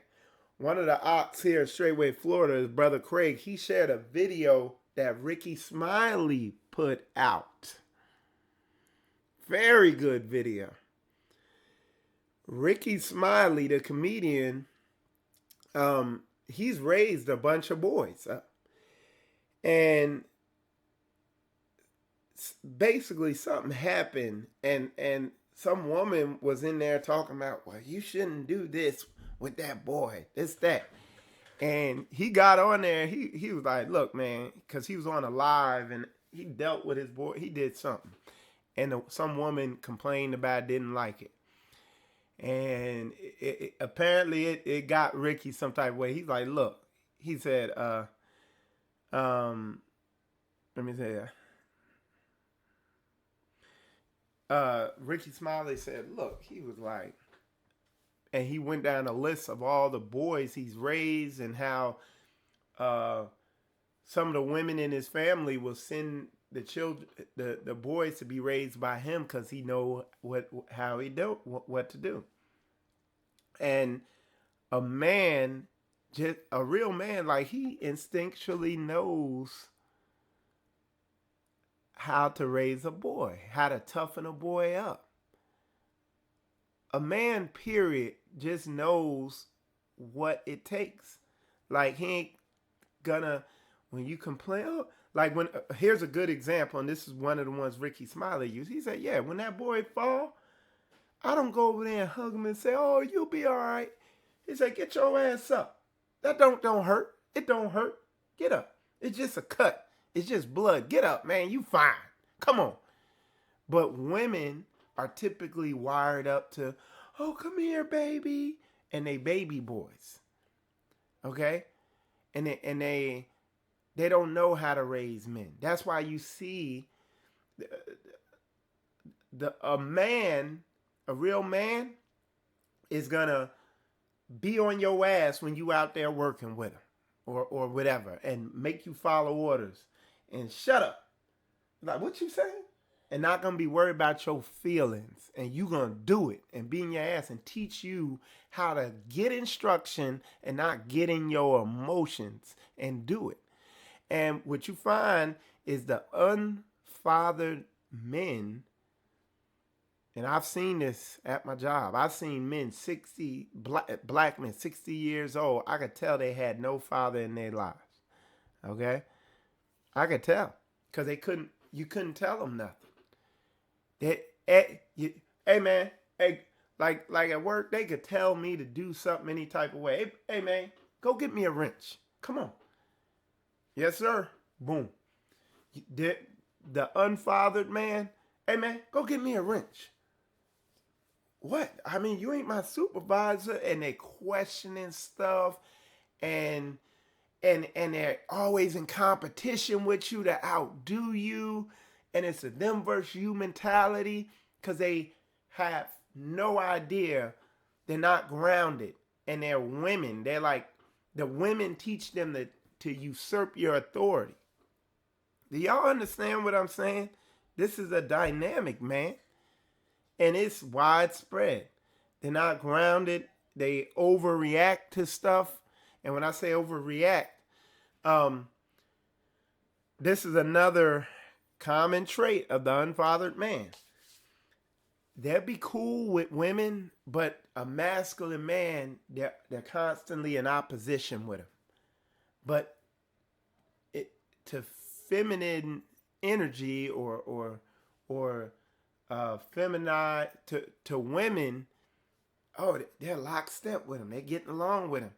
one of the ops here in Straitway, Florida, is Brother Craig. He shared a video that Ricky Smiley put out. Very good video. Ricky Smiley, the comedian, he's raised a bunch of boys. And basically something happened, and some woman was in there talking about, well, you shouldn't do this with that boy, this, that. And he got on there. He was like, look, man, because he was on a live and he dealt with his boy. He did something. And some woman complained about it, didn't like it. And apparently it got Ricky some type of way. He's like, look, he said, let me say that. Ricky Smiley said, look, he was like, and he went down a list of all the boys he's raised and how some of the women in his family will send the children, the boys, to be raised by him because he know what to do. And a man, just a real man, like, he instinctually knows how to raise a boy, how to toughen a boy up. A man, period, just knows what it takes. Like, he ain't gonna, when you complain, oh, like when, here's a good example, and this is one of the ones Ricky Smiley used. He said, yeah, when that boy fall, I don't go over there and hug him and say, oh, you'll be all right. He said, get your ass up. That don't hurt. It don't hurt. Get up. It's just a cut. It's just blood. Get up, man. You fine. Come on. But women are typically wired up to, oh, come here, baby. And they baby boys. Okay? And they don't know how to raise men. That's why you see a man, a real man, is gonna be on your ass when you out there working with him or whatever, and make you follow orders and shut up. Like, what you saying? And not gonna be worried about your feelings, and you gonna do it and be in your ass and teach you how to get instruction and not get in your emotions and do it. And what you find is the unfathered men, and I've seen this at my job. I've seen men 60, black men, 60 years old. I could tell they had no father in their lives. Okay? I could tell. Because you couldn't tell them nothing. Hey man, hey, like at work, they could tell me to do something any type of way. Hey man, go get me a wrench. Come on. Yes, sir. Boom. The unfathered man, hey man, go get me a wrench. What? I mean, you ain't my supervisor. And they questioning stuff, and they're always in competition with you to outdo you. And it's a them versus you mentality, because they have no idea. They're not grounded. And they're women. They're like, the women teach them to usurp your authority. Do y'all understand what I'm saying? This is a dynamic, man. And it's widespread. They're not grounded. They overreact to stuff. And when I say overreact, this is another common trait of the unfathered man. They'll be cool with women, but a masculine man, they're constantly in opposition with him. But to feminine energy or feminine to women, oh, they're lockstep with him. They're getting along with him.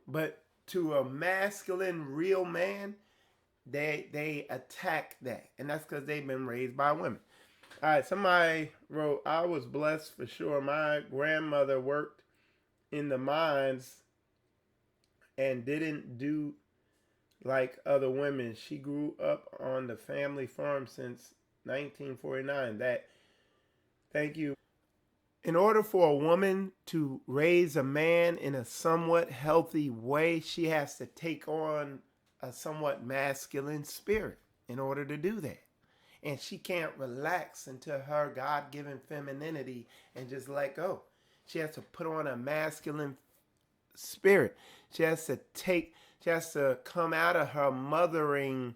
But to a masculine, real man, they attack that. And that's because they've been raised by women. All right, somebody wrote, I was blessed for sure. My grandmother worked in the mines and didn't do like other women. She grew up on the family farm since 1949. Thank you. In order for a woman to raise a man in a somewhat healthy way, she has to take on a somewhat masculine spirit in order to do that. And she can't relax into her God-given femininity and just let go. She has to put on a masculine spirit. She has to come out of her mothering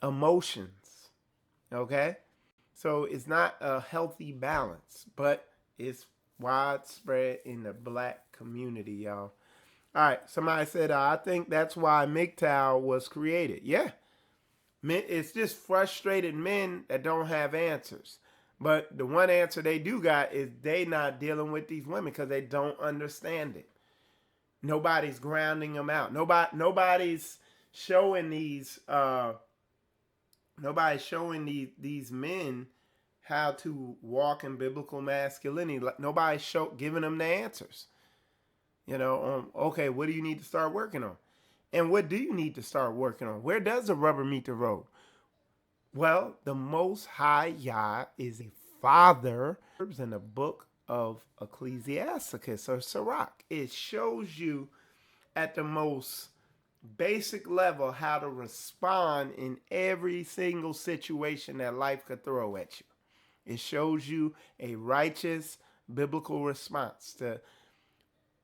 emotions. Okay? So it's not a healthy balance, but it's widespread in the black community, y'all. All right, somebody said, I think that's why MGTOW was created. Yeah, men, it's just frustrated men that don't have answers. But the one answer they do got is they not dealing with these women because they don't understand it. Nobody's grounding them out. Nobody's showing these men how to walk in biblical masculinity. Nobody's giving them the answers. Okay, what do you need to start working on? And what do you need to start working on? Where does the rubber meet the road? Well, the Most High Yah is a father. In the book of Ecclesiasticus or Sirach, it shows you at the most basic level how to respond in every single situation that life could throw at you. It shows you a righteous biblical response to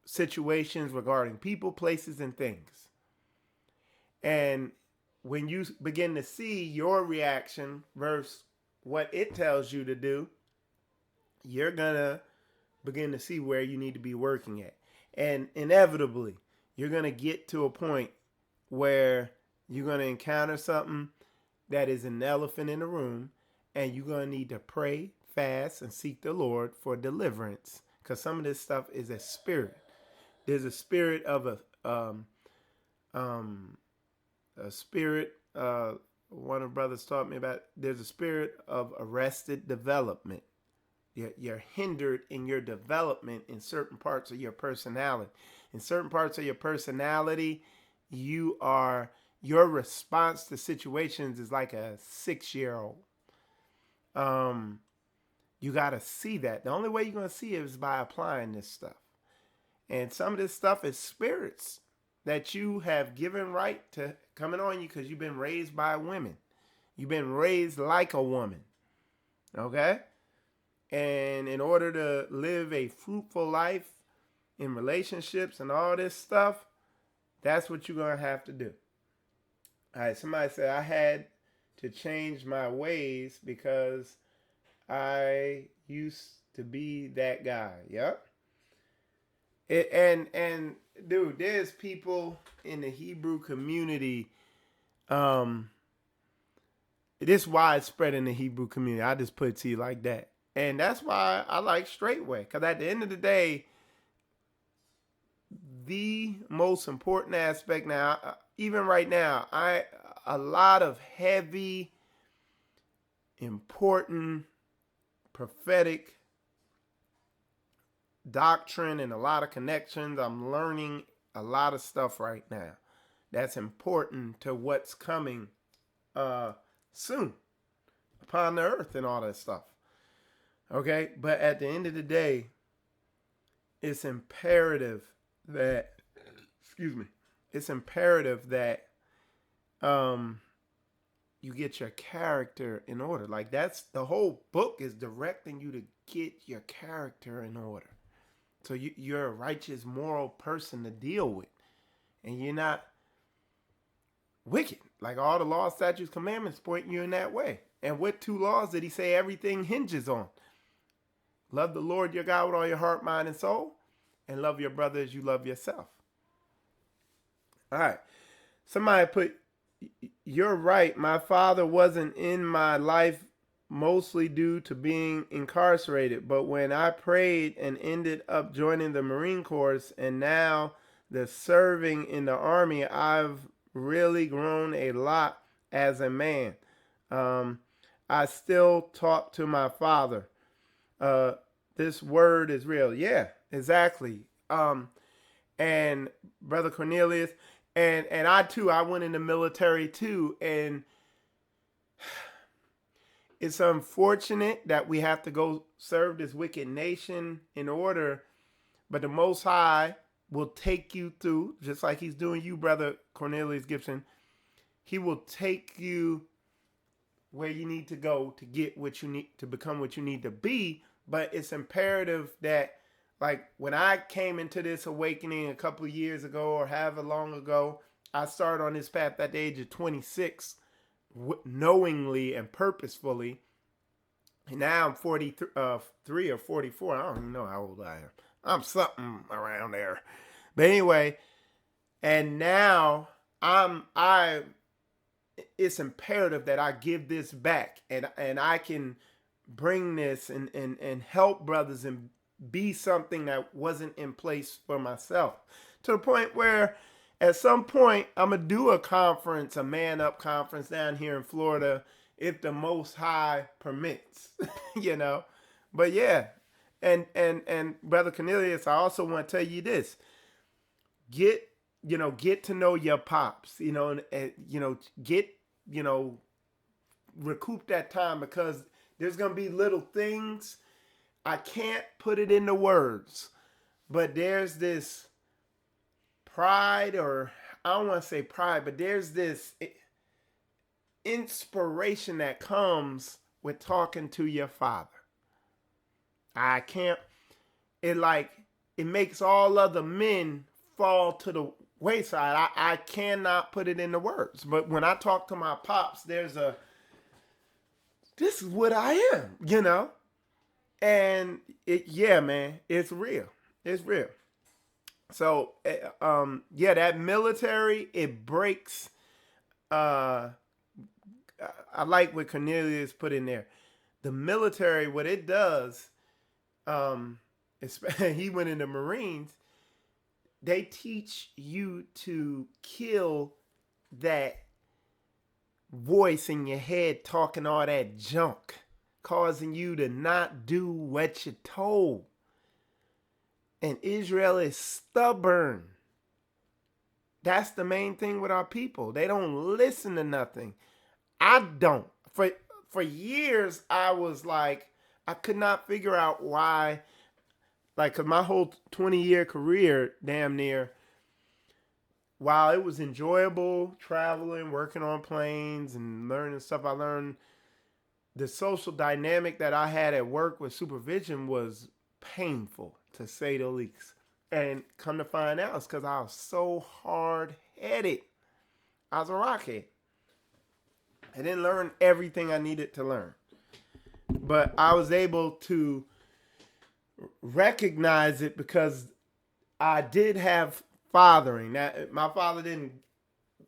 situations regarding people, places, and things. And when you begin to see your reaction versus what it tells you to do, you're going to begin to see where you need to be working at. And inevitably, you're going to get to a point where you're going to encounter something that is an elephant in the room, and you're going to need to pray, fast, and seek the Lord for deliverance, because some of this stuff is a spirit. There's a spirit of a spirit. One of the brothers taught me about. There's a spirit of arrested development. You're hindered in your development in certain parts of your personality. In certain parts of your personality, your response to situations is like a 6-year-old. You got to see that. The only way you're going to see it is by applying this stuff. And some of this stuff is spirits that you have given right to coming on you because you've been raised by women. You've been raised like a woman. Okay? And in order to live a fruitful life in relationships and all this stuff, that's what you're going to have to do. All right, somebody said I had to change my ways because I used to be that guy. Yep. And dude, there's people in the Hebrew community. It is widespread in the Hebrew community. I just put it to you like that. And that's why I like Straitway. Because at the end of the day, the most important aspect now, even right now, a lot of heavy, important, prophetic doctrine and a lot of connections. I'm learning a lot of stuff right now that's important to what's coming soon upon the earth and all that stuff. Okay, but at the end of the day, it's imperative that you get your character in order. Like, that's the whole book is directing you to get your character in order. So you're a righteous, moral person to deal with. And you're not wicked. Like all the laws, statutes, commandments point you in that way. And what 2 laws did he say everything hinges on? Love the Lord your God with all your heart, mind, and soul. And love your brother as you love yourself. All right. Somebody put, you're right. My father wasn't in my life mostly due to being incarcerated. But when I prayed and ended up joining the Marine Corps and now the serving in the Army, I've really grown a lot as a man. I still talk to my father. This word is real. Yeah, exactly. And Brother Cornelius, and I too, I went in the military too, and it's unfortunate that we have to go serve this wicked nation in order, but the Most High will take you through, just like he's doing you, Brother Cornelius Gibson. He will take you where you need to go to get what you need, to become what you need to be. But it's imperative that Like when I came into this awakening a couple of years ago or however long ago, I started on this path at the age of 26, knowingly and purposefully. And now I'm 43 or 44. I don't even know how old I am. I'm something around there. But anyway, and now I it's imperative that I give this back, and I can bring this and help brothers and be something that wasn't in place for myself, to the point where at some point I'm gonna do a conference, a man up conference down here in Florida, if the Most High permits. you know. But yeah, and Brother Cornelius, I also want to tell you this: get get to know your pops, and get recoup that time, because there's gonna be little things I can't put it into words, but there's this pride, or I don't want to say pride, but there's this inspiration that comes with talking to your father. I can't, it makes all other men fall to the wayside. I cannot put it into words. But when I talk to my pops, this is what I am, And yeah, man, it's real. It's real. So, that military, it breaks. I like what Cornelius put in there. The military, what it does, he went in the Marines. They teach you to kill that voice in your head talking all that junk, causing you to not do what you're told. And Israel is stubborn. That's the main thing with our people. They don't listen to nothing. I don't. For years, I was like, I could not figure out why. Like, cause my whole 20-year career, damn near, while it was enjoyable traveling, working on planes, and learning stuff, I learned the social dynamic that I had at work with supervision was painful, to say the least. And come to find out, it's because I was so hard-headed. I was a rockhead. I didn't learn everything I needed to learn. But I was able to recognize it because I did have fathering. Now, my father didn't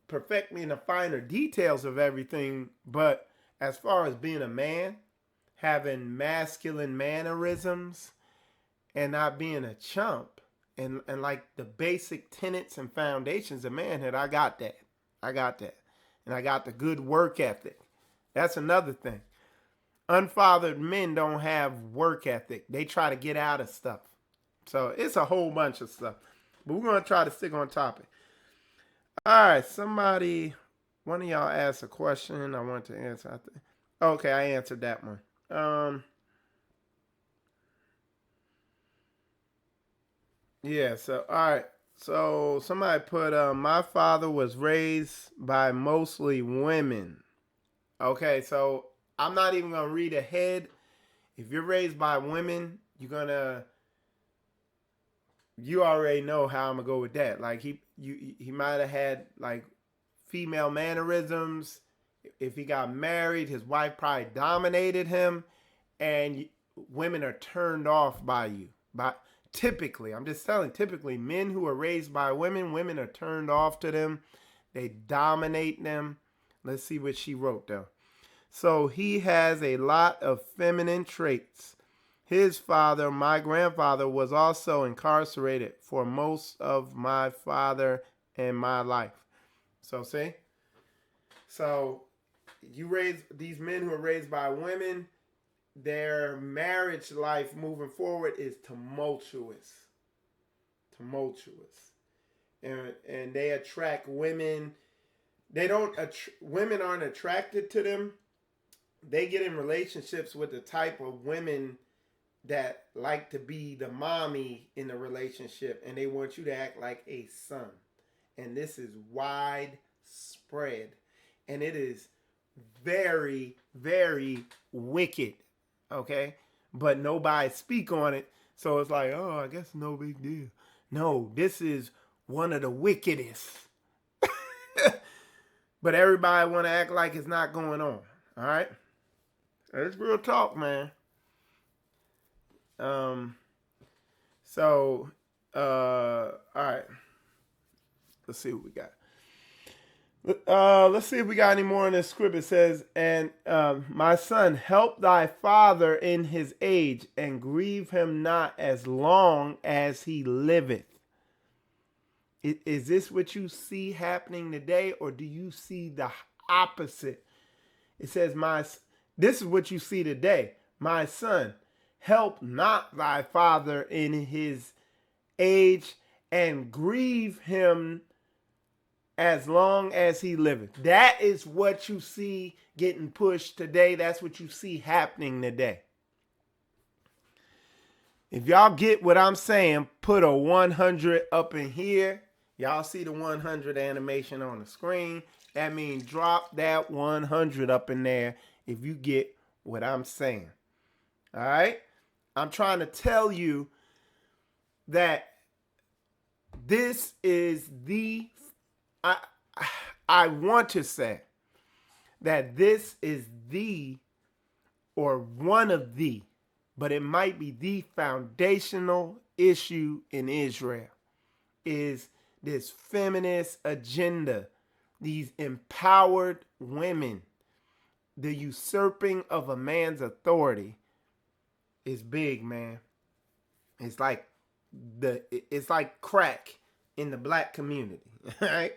perfect me in the finer details of everything, but as far as being a man, having masculine mannerisms, and not being a chump, and like the basic tenets and foundations of manhood, I got that. And I got the good work ethic. That's another thing. Unfathered men don't have work ethic. They try to get out of stuff. So it's a whole bunch of stuff. But we're going to try to stick on topic. All right, one of y'all asked a question I want to answer. Okay, I answered that one. Yeah, so, all right. So somebody put, my father was raised by mostly women. Okay, so I'm not even going to read ahead. If you're raised by women, you already know how I'm going to go with that. Like, he might have had, like, female mannerisms. If he got married, his wife probably dominated him. And women are turned off by you. Typically, I'm just telling, typically, men who are raised by women are turned off to them. They dominate them. Let's see what she wrote, though. So he has a lot of feminine traits. His father, my grandfather, was also incarcerated for most of my father and my life. So see? So you raise these men who are raised by women, their marriage life moving forward is tumultuous. And they attract women. Women aren't attracted to them. They get in relationships with the type of women that like to be the mommy in the relationship, and they want you to act like a son. And this is widespread. And it is very, very wicked. Okay? But nobody speak on it. So it's like, oh, I guess no big deal. No, this is one of the wickedest. But everybody want to act like it's not going on. All right? It's real talk, man. So, all right. Let's see what we got. Let's see if we got any more in this script. It says, and my son, help thy father in his age, and grieve him not as long as he liveth. Is this what you see happening today, or do you see the opposite? It says, this is what you see today. My son, help not thy father in his age, and grieve him as long as he liveth. That is what you see getting pushed today. That's what you see happening today. If y'all get what I'm saying, put a 100 up in here. Y'all see the 100 animation on the screen. That means drop that 100 up in there if you get what I'm saying. All right? I'm trying to tell you that this is the... I want to say that this is the, or one of the, but it might be the foundational issue in Israel, is this feminist agenda, these empowered women, the usurping of a man's authority is big, man. It's like crack in the black community, right?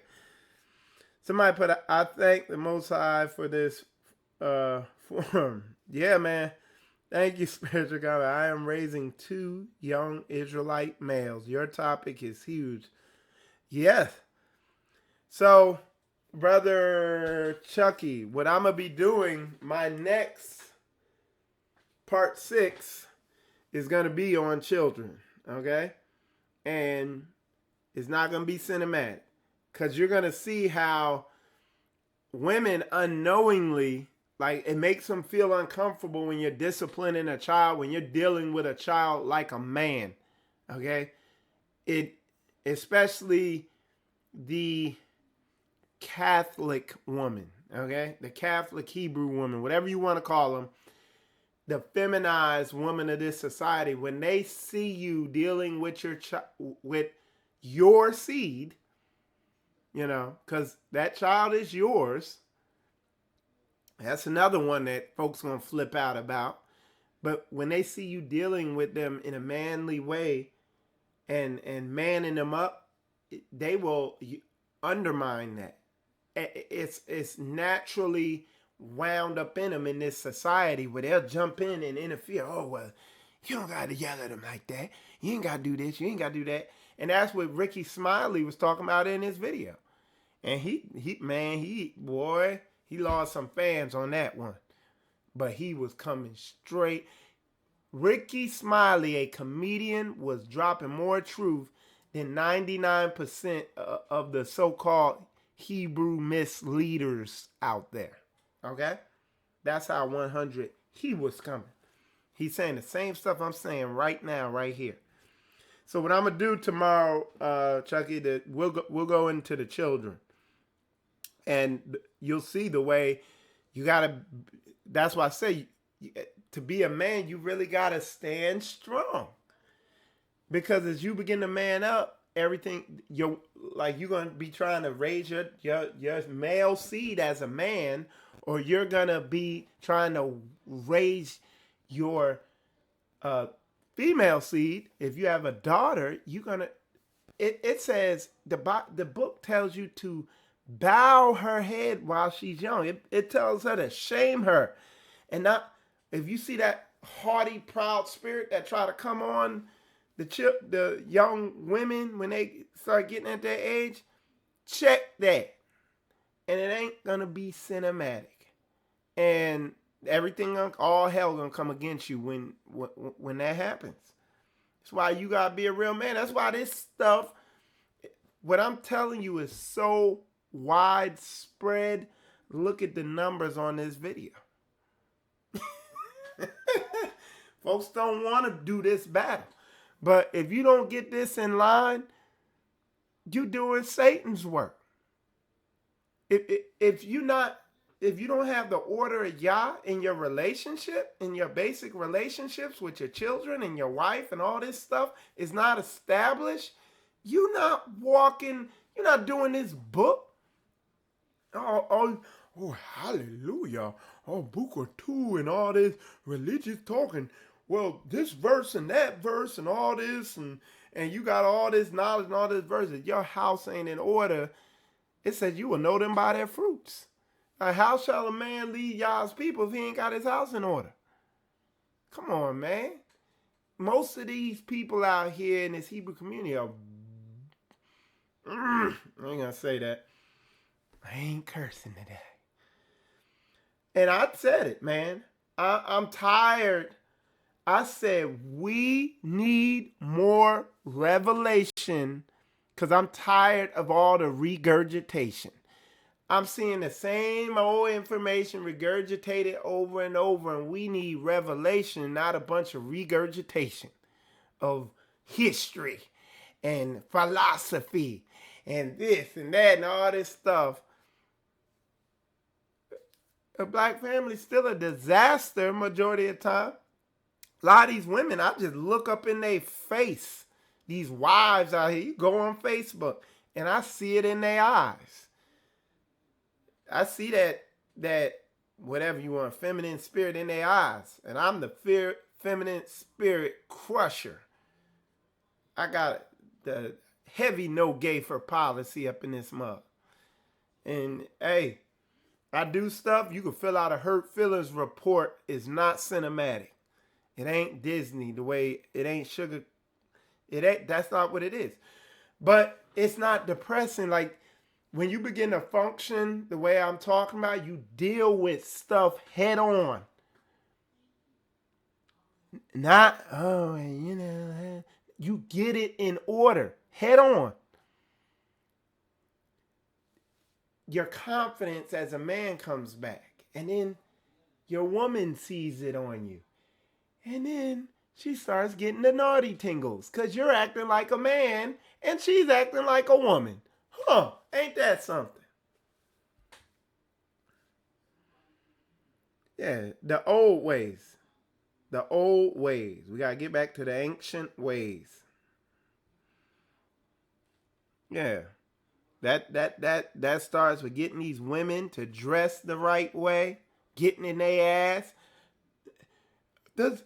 Somebody put, I thank the Most High for this forum. Yeah, man. Thank you, Spiritualcombat. I am raising 2 young Israelite males. Your topic is huge. Yes. So, Brother Chucky, what I'm going to be doing, my next part 6 is going to be on children. Okay? And it's not going to be cinematic. Because you're going to see how women unknowingly, like, it makes them feel uncomfortable when you're disciplining a child, when you're dealing with a child like a man. Okay? It, especially the Catholic woman. Okay? The Catholic Hebrew woman, whatever you want to call them. The feminized woman of this society, when they see you dealing with your seed, you know, because that child is yours. That's another one that folks going to flip out about. But when they see you dealing with them in a manly way and manning them up, they will undermine that. It's naturally wound up in them in this society where they'll jump in and interfere. Oh, well, you don't got to yell at them like that. You ain't got to do this. You ain't got to do that. And that's what Ricky Smiley was talking about in his video. And he lost some fans on that one. But he was coming straight. Ricky Smiley, a comedian, was dropping more truth than 99% of the so-called Hebrew misleaders out there. Okay? That's how 100 he was coming. He's saying the same stuff I'm saying right now, right here. So what I'm gonna do tomorrow, Chucky, that we'll go into the children, and you'll see the way you gotta. That's why I say to be a man, you really gotta stand strong, because as you begin to man up, everything you're gonna be trying to raise your male seed as a man, or you're gonna be trying to raise your female seed. If you have a daughter, you're gonna. It says the book tells you to bow her head while she's young. It tells her to shame her, and not if you see that haughty, proud spirit that try to come on the young women when they start getting at their age. Check that, and it ain't gonna be cinematic, and everything, all hell gonna come against you when that happens. That's why you gotta be a real man. That's why this stuff, what I'm telling you, is so widespread. Look at the numbers on this video. Folks don't want to do this battle. But if you don't get this in line, you doing Satan's work. If you don't have the order of Yah in your relationship, in your basic relationships with your children and your wife and all this stuff is not established, you're not doing this book. Oh, hallelujah. Oh, Book 2 and all this religious talking. Well, this verse and that verse and all this, and you got all this knowledge and all this verses. Your house ain't in order. It says you will know them by their fruits. How shall a man lead Yah's people if he ain't got his house in order? Come on, man. Most of these people out here in this Hebrew community are... I ain't gonna say that. I ain't cursing today. And I said it, man. I'm tired. I said we need more revelation because I'm tired of all the regurgitation. I'm seeing the same old information regurgitated over and over, and we need revelation, not a bunch of regurgitation of history and philosophy and this and that and all this stuff. A black family is still a disaster majority of the time. A lot of these women, I just look up in their face. These wives out here, you go on Facebook, and I see it in their eyes. I see that whatever you want, feminine spirit in their eyes. And I'm the feminine spirit crusher. I got the heavy no gay for policy up in this mug. And hey, I do stuff. You can fill out a hurt feelings report. It's not cinematic. It ain't Disney the way it ain't sugar. It ain't. That's not what it is. But it's not depressing. Like when you begin to function the way I'm talking about, you deal with stuff head on. Not you get it in order head on. Your confidence as a man comes back, and then your woman sees it on you, and then she starts getting the naughty tingles because you're acting like a man and she's acting like a woman. Ain't that something? Yeah, the old ways. The old ways. We got to get back to the ancient ways. Yeah. That starts with getting these women to dress the right way, getting in their ass. Does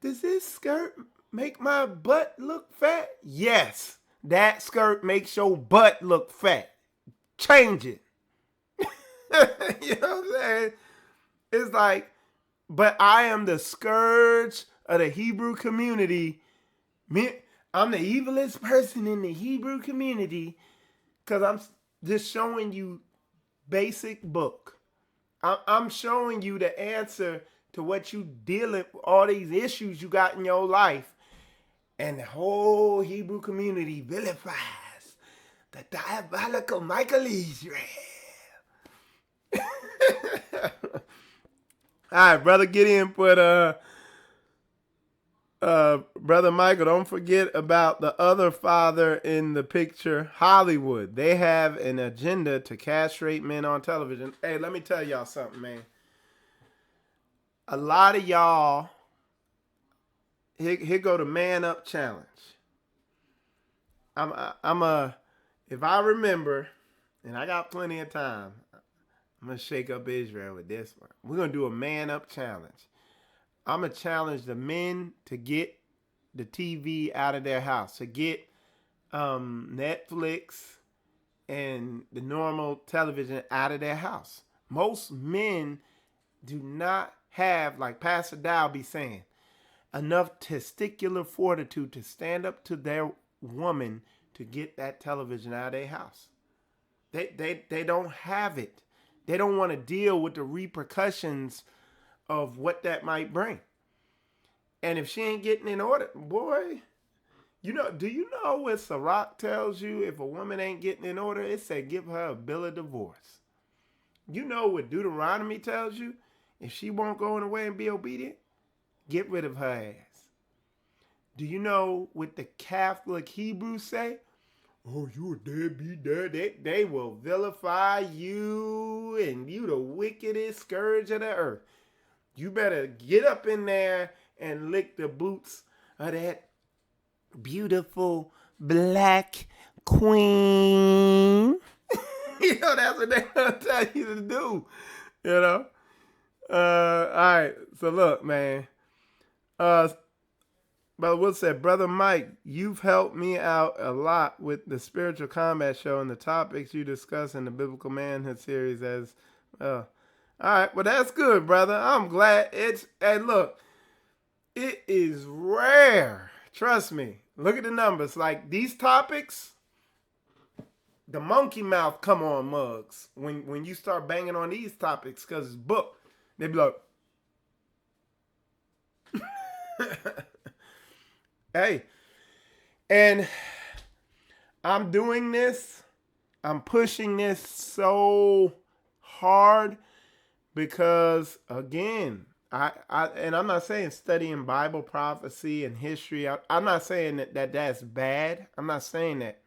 this skirt make my butt look fat? Yes, that skirt makes your butt look fat. Change it. You know what I'm saying? It's like, but I am the scourge of the Hebrew community. I'm the evilest person in the Hebrew community because I'm just showing you basic book. I'm showing you the answer to what you dealing with, all these issues you got in your life. And the whole Hebrew community vilifies the diabolical Michael Israel. All right, brother, get in, but Brother Michael, don't forget about the other father in the picture, Hollywood. They have an agenda to castrate men on television. Hey, let me tell y'all something, man. A lot of y'all, here go the Man Up Challenge. If I remember, and I got plenty of time, I'm going to shake up Israel with this one. We're going to do a Man Up Challenge. I'm going to challenge the men to get the TV out of their house, to get Netflix and the normal television out of their house. Most men do not have, like Pastor Dow be saying, enough testicular fortitude to stand up to their woman to get that television out of their house. They don't have it. They don't want to deal with the repercussions of what that might bring. And if she ain't getting in order, boy, do you know what Sirach tells you if a woman ain't getting in order? It said give her a bill of divorce. You know what Deuteronomy tells you? If she won't go in the way and be obedient, get rid of her ass. Do you know what the Catholic Hebrews say? Oh, you a deadbeat dad. They will vilify you, and you the wickedest scourge of the earth. You better get up in there and lick the boots of that beautiful black queen. That's what they're gonna tell you to do. You know. All right. So look, man. Brother Will said, Brother Mike, you've helped me out a lot with the Spiritual Combat Show and the topics you discuss in the Biblical Manhood series as well. All right, well, that's good, brother. I'm glad and look, it is rare. Trust me. Look at the numbers. Like these topics, the monkey mouth come on mugs when you start banging on these topics because it's book. They be like, hey, and I'm doing this. I'm pushing this so hard because, again, and I'm not saying studying Bible prophecy and history. I'm not saying that that's bad. I'm not saying that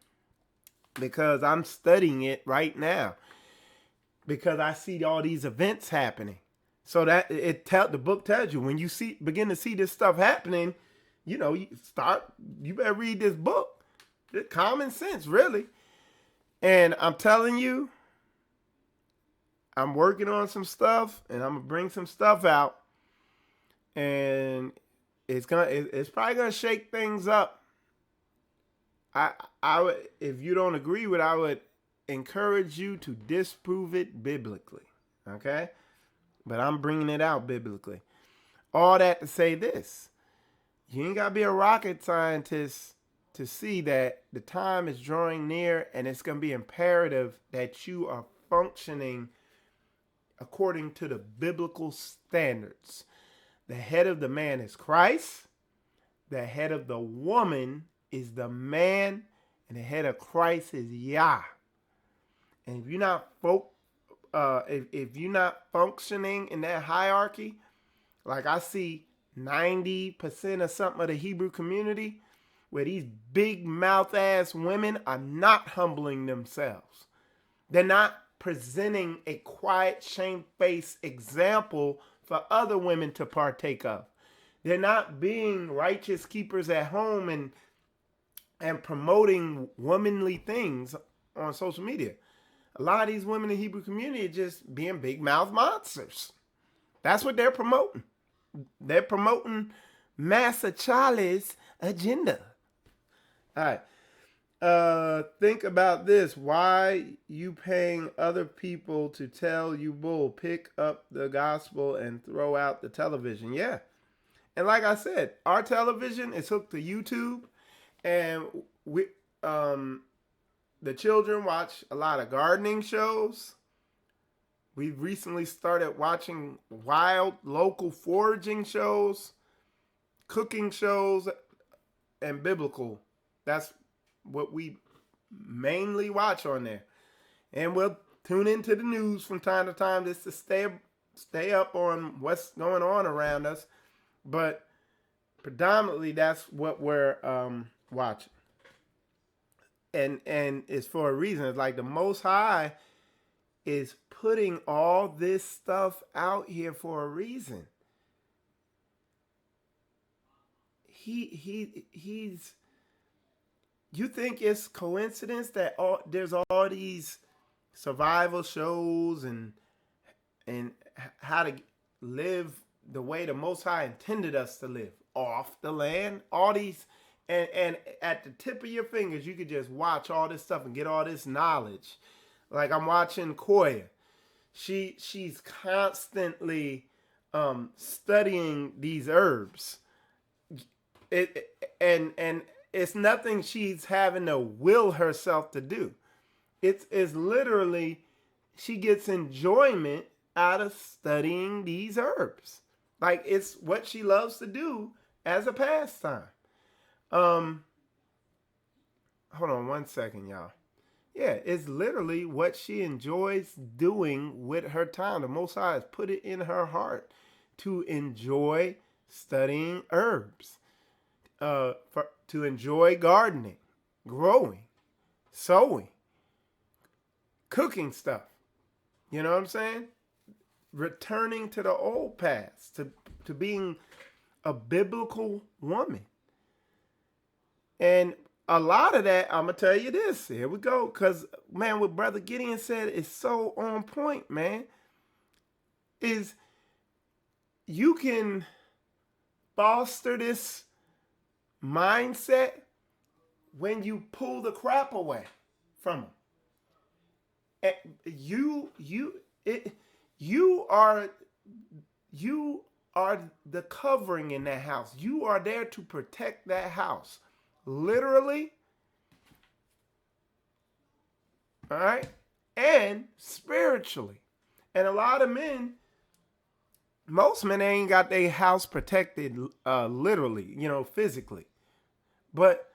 because I'm studying it right now because I see all these events happening. So that the book tells you when you begin to see this stuff happening, you better read this book. It's common sense, really. And I'm telling you, I'm working on some stuff and I'm gonna bring some stuff out. And it's probably gonna shake things up. I would, if you don't agree with it, I would encourage you to disprove it biblically. Okay? But I'm bringing it out biblically. All that to say this. You ain't got to be a rocket scientist to see that the time is drawing near and it's going to be imperative that you are functioning according to the biblical standards. The head of the man is Christ. The head of the woman is the man. And the head of Christ is Yah. And if you're not if you're not functioning in that hierarchy, like I see 90% or something of the Hebrew community, where these big mouth ass women are not humbling themselves. They're not presenting a quiet, shamefaced example for other women to partake of. They're not being righteous keepers at home and promoting womanly things on social media. A lot of these women in the Hebrew community are just being big mouth monsters. That's what they're promoting. They're promoting Massa Charlie's agenda. All right. Think about this. Why you paying other people to tell you bull? Pick up the gospel and throw out the television. Yeah. And like I said, our television is hooked to YouTube, and the children watch a lot of gardening shows. We've recently started watching wild local foraging shows, cooking shows, and biblical. That's what we mainly watch on there. And we'll tune into the news from time to time just to stay up on what's going on around us. But predominantly that's what we're watching. And it's for a reason. It's like the Most High is putting all this stuff out here for a reason. He's. You think it's coincidence that there's all these survival shows and how to live the way the Most High intended us to live off the land? All these. And at the tip of your fingers, you could just watch all this stuff and get all this knowledge. Like I'm watching Koya. She's constantly studying these herbs. And it's nothing she's having to will herself to do. It's literally she gets enjoyment out of studying these herbs. Like it's what she loves to do as a pastime. Hold on one second, y'all. Yeah, it's literally what she enjoys doing with her time. The Most High has put it in her heart to enjoy studying herbs. to enjoy gardening, growing, sewing, cooking stuff. You know what I'm saying? Returning to the old paths, to being a biblical woman. And a lot of that, I'm going to tell you this. Here we go. Because, man, what Brother Gideon said is so on point, man. Is you can foster this mindset when you pull the crap away from them. You are the covering in that house. You are there to protect that house, literally, all right, and spiritually. And a lot of men, most men ain't got their house protected literally, physically. But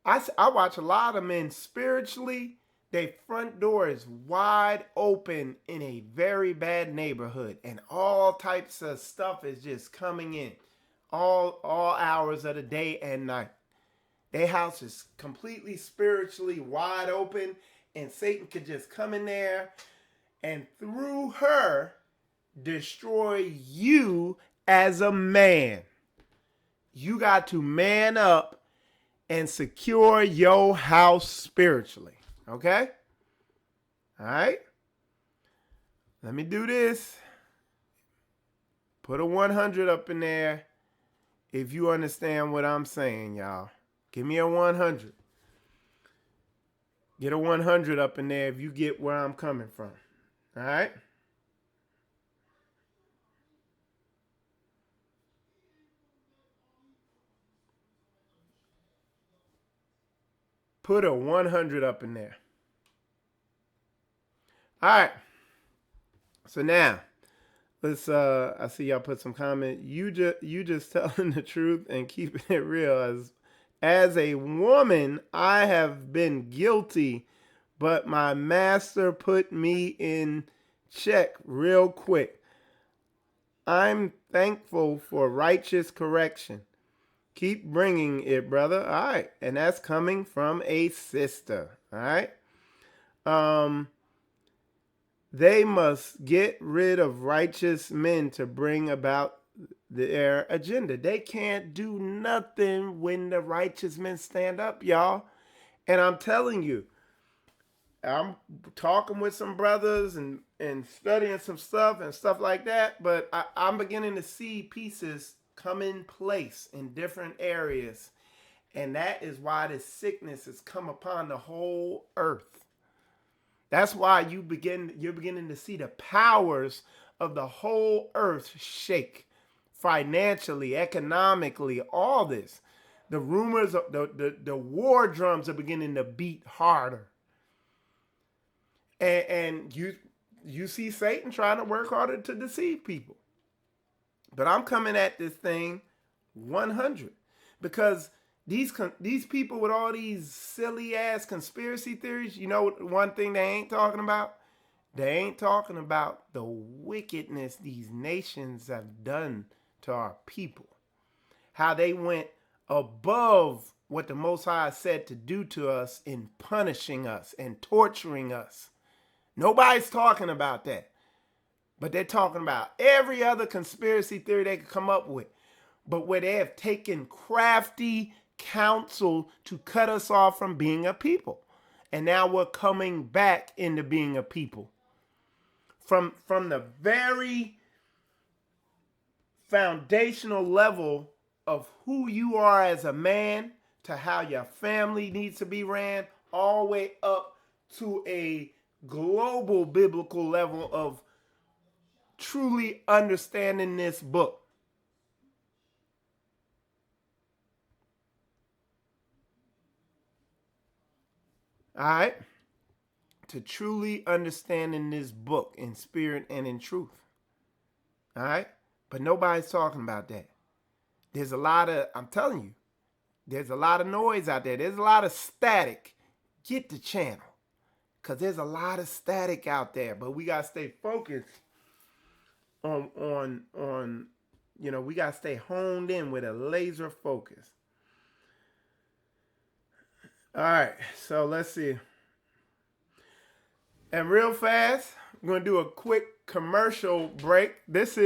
I watch a lot of men spiritually. Their front door is wide open in a very bad neighborhood, and all types of stuff is just coming in, all hours of the day and night. Their house is completely spiritually wide open, and Satan could just come in there and through her destroy you as a man. You got to man up and secure your house spiritually. Okay? All right? Let me do this. Put a 100 up in there if you understand what I'm saying, y'all. Give me a 100. Get a 100 up in there if you get where I'm coming from. All right? Put a 100 up in there. All right. So now, let's I see y'all put some comment. You just telling the truth and keeping it real. As a woman, I have been guilty, but my master put me in check real quick. I'm thankful for righteous correction. Keep bringing it, brother. All right. And that's coming from a sister. All right. They must get rid of righteous men to bring about their agenda. They can't do nothing when the righteous men stand up, y'all. And I'm telling you, I'm talking with some brothers and studying some stuff and stuff like that, but I'm beginning to see pieces come in place in different areas. And that is why this sickness has come upon the whole earth. That's why you're beginning to see the powers of the whole earth shake financially, economically, all this. The rumors of the war drums are beginning to beat harder. And you see Satan trying to work harder to deceive people. But I'm coming at this thing 100 because these people with all these silly ass conspiracy theories, you know one thing they ain't talking about? They ain't talking about the wickedness these nations have done to our people. How they went above what the Most High said to do to us in punishing us and torturing us. Nobody's talking about that. But they're talking about every other conspiracy theory they could come up with. But where they have taken crafty counsel to cut us off from being a people. And now we're coming back into being a people. From the very foundational level of who you are as a man to how your family needs to be ran, all the way up to a global biblical level of truly understanding this book. All right? To truly understanding this book in spirit and in truth. All right? But nobody's talking about that. There's a lot of, I'm telling you, there's a lot of noise out there. There's a lot of static. Get the channel. Because there's a lot of static out there. But we got to stay focused on we got to stay honed in with a laser focus. All right, so let's see. And real fast, I'm gonna do a quick commercial break. This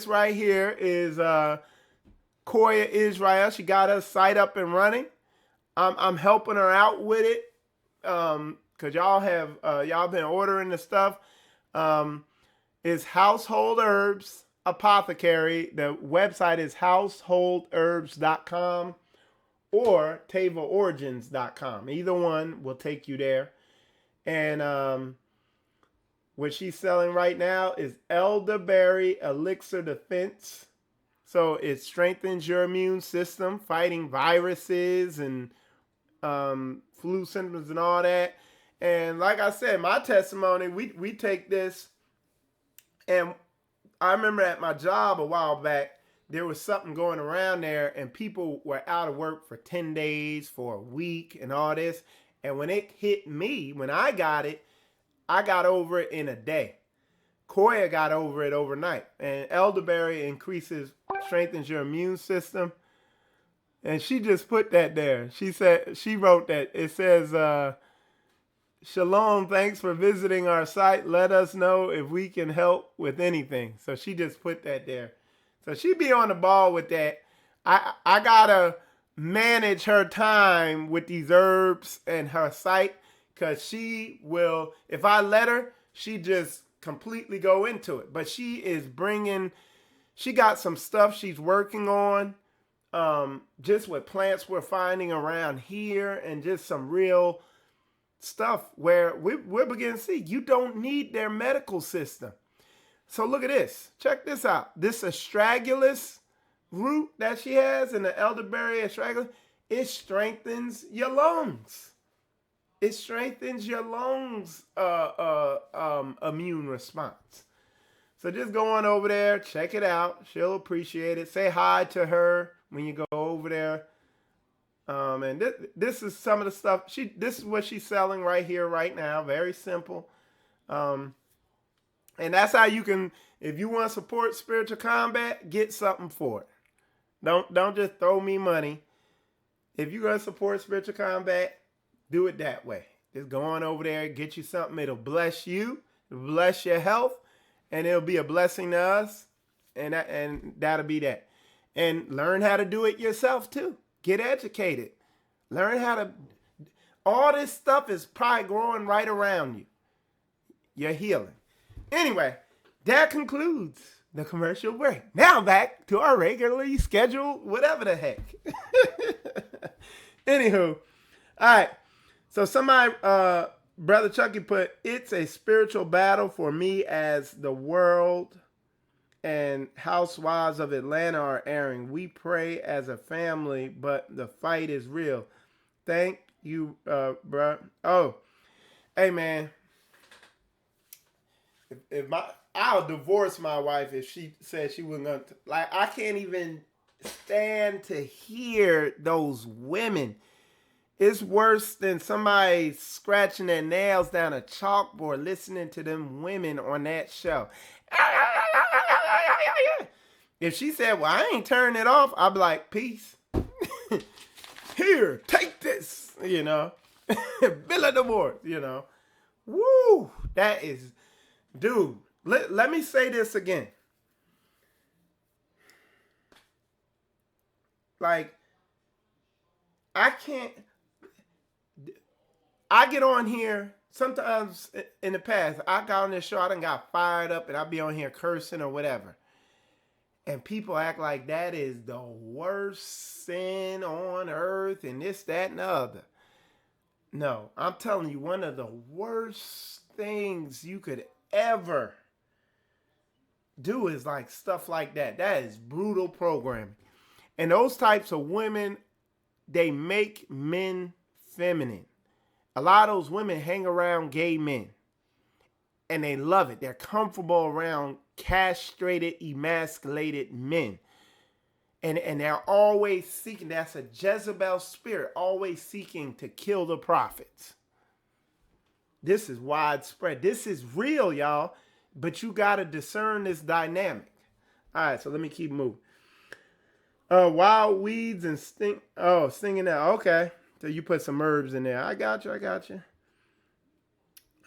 right here is Koya Israel. She got her site up and running. I'm helping her out with it because y'all been ordering the stuff. Is Household Herbs Apothecary. The website is householdherbs.com or tavororigins.com. Either one will take you there. And what she's selling right now is elderberry elixir defense. So it strengthens your immune system, fighting viruses and flu symptoms and all that. And like I said, my testimony, we take this. And I remember at my job a while back, there was something going around there and people were out of work for 10 days, for a week and all this. And when it hit me, when I got it, I got over it in a day. Koya got over it overnight. And elderberry strengthens your immune system. And she just put that there. She wrote that. It says, Shalom, thanks for visiting our site. Let us know if we can help with anything. So she just put that there. So she be on the ball with that. I gotta manage her time with these herbs and her site, because she will, if I let her, she just completely go into it. But she got some stuff she's working on, just with plants we're finding around here, and just some real stuff where we're beginning to see you don't need their medical system. So look at this. Check this out. This astragalus root that she has, and the elderberry astragalus, it strengthens your lungs. It strengthens your lungs immune response. So just go on over there, check it out. She'll appreciate it. Say hi to her when you go over there. And this is some of the stuff. This is what she's selling right here, right now. Very simple. And that's how you can, if you want to support Spiritual Combat, get something for it. Don't just throw me money. If you're going to support Spiritual Combat, do it that way. Just go on over there, get you something. It'll bless you, it'll bless your health, and it'll be a blessing to us. And that'll be that. And learn how to do it yourself too. Get educated. Learn how to. All this stuff is probably growing right around you. You're healing. Anyway, that concludes the commercial break. Now back to our regularly scheduled whatever the heck. Anywho, all right. So somebody, Brother Chucky put, it's a spiritual battle for me as the world and Housewives of Atlanta are airing. We pray as a family, but the fight is real. Thank you, bro. Oh, hey, man. I'll divorce my wife if she said she wasn't going to. Like, I can't even stand to hear those women. It's worse than somebody scratching their nails down a chalkboard listening to them women on that show. If she said, well, I ain't turning it off, I'd be like, peace. Here, take this, Bill of divorce, Woo, that is, dude, let me say this again. Like, I get on here, sometimes in the past, I got on this show, I done got fired up, and I be on here cursing or whatever. And people act like that is the worst sin on earth and this, that, and the other. No, I'm telling you, one of the worst things you could ever do is like stuff like that. That is brutal programming. And those types of women, they make men feminine. A lot of those women hang around gay men. And they love it. They're comfortable around castrated, emasculated men. And they're always seeking, that's a Jezebel spirit, always seeking to kill the prophets. This is widespread. This is real, y'all. But you got to discern this dynamic. All right, so let me keep moving. Wild weeds and stinging out. Okay. So you put some herbs in there. I got you.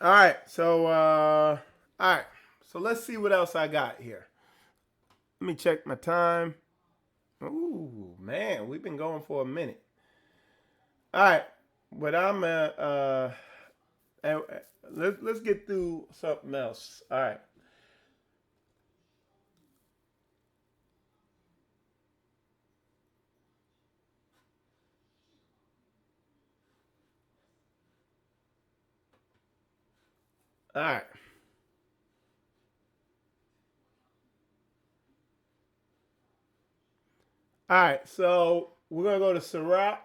All right. So let's see what else I got here. Let me check my time. Ooh, man, we've been going for a minute. All right. But let's get through something else. All right. All right. All right. So we're going to go to Sirach.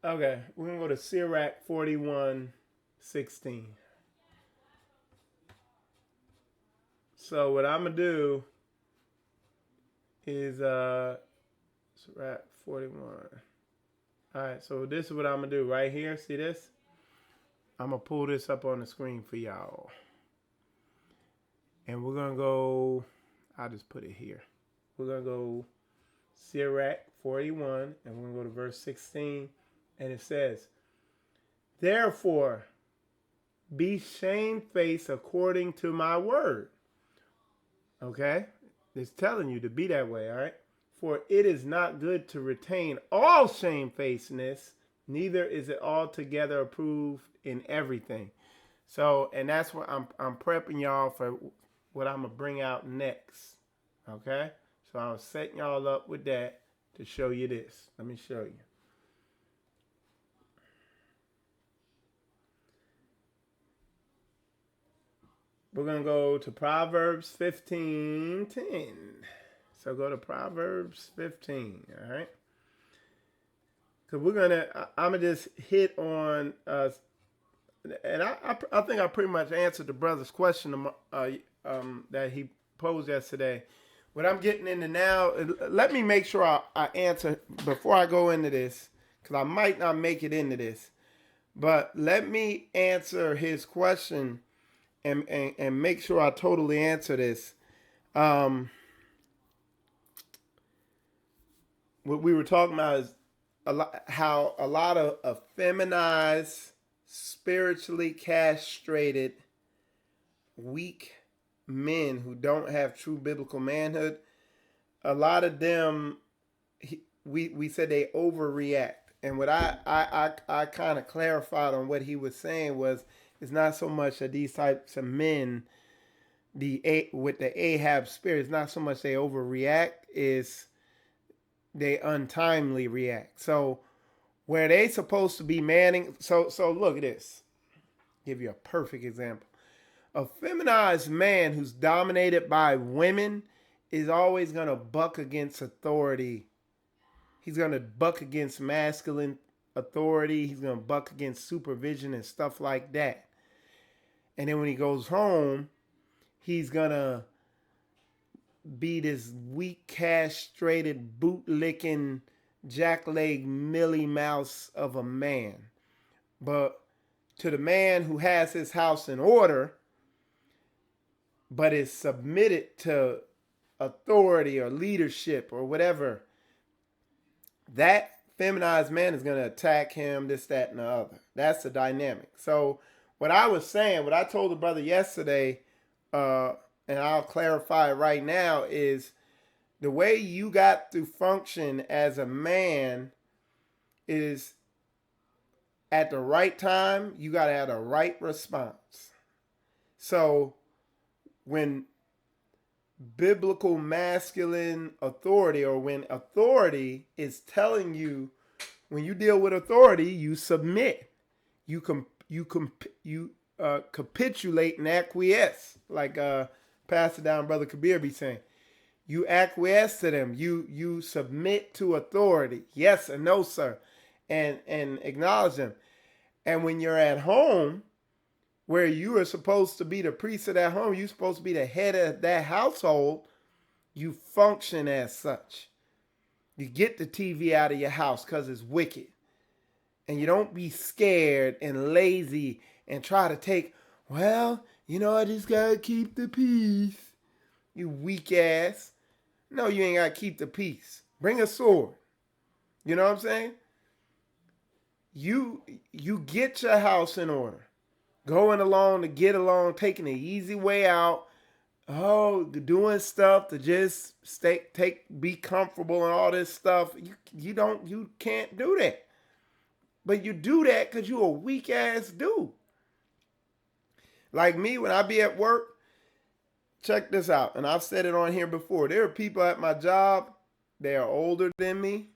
Okay. We're going to go to Sirach 41:16. So what I'm going to do is Sirach 41. All right. So this is what I'm going to do right here. See this? I'm going to pull this up on the screen for y'all. And we're going to go, I'll just put it here. We're going to go Sirach 41, and we're going to go to verse 16. And it says, therefore, be shamefaced according to my word. Okay? It's telling you to be that way, all right? For it is not good to retain all shamefacedness, neither is it altogether approved in everything. So, and that's what I'm prepping y'all for what I'm going to bring out next. Okay? So I'm setting y'all up with that to show you this. Let me show you. We're going to go to Proverbs 15:10. So go to Proverbs 15, all right? Because I'm going to just hit on, and I think I pretty much answered the brother's question that he posed yesterday. What I'm getting into now, let me make sure I answer before I go into this, because I might not make it into this. But let me answer his question and make sure I totally answer this. What we were talking about is how a lot of feminized, spiritually castrated, weak men who don't have true biblical manhood, a lot of them, we said they overreact. And what I kind of clarified on what he was saying was, it's not so much that these types of men, with the Ahab spirit, it's not so much they overreact, is they untimely react. So where they supposed to be manning, so look at this. Give you a perfect example. A feminized man who's dominated by women is always going to buck against authority. He's going to buck against masculine authority. He's going to buck against supervision and stuff like that. And then when he goes home, he's going to be this weak, castrated, boot-licking, jackleg, Millie Mouse of a man. But to the man who has his house in order, but is submitted to authority or leadership or whatever, that feminized man is going to attack him, this, that, and the other. That's the dynamic. So what I was saying, what I told the brother yesterday, and I'll clarify it right now, is the way you got to function as a man is at the right time, you got to have the right response. So when biblical masculine authority, or when authority is telling you, when you deal with authority, you submit, you capitulate and acquiesce, like Pastor down Brother Kabir be saying. You acquiesce to them. You submit to authority. Yes or no, sir, and acknowledge them. And when you're at home, where you are supposed to be the priest of that home, you're supposed to be the head of that household, you function as such. You get the TV out of your house because it's wicked. And you don't be scared and lazy and try to take, well, I just gotta keep the peace. You weak ass. No, you ain't gotta keep the peace. Bring a sword. You know what I'm saying? You get your house in order. Going along to get along, taking the easy way out. Oh, doing stuff to just be comfortable and all this stuff. You can't do that. But you do that because you a weak ass dude. Like me, when I be at work, check this out. And I've said it on here before. There are people at my job, they are older than me.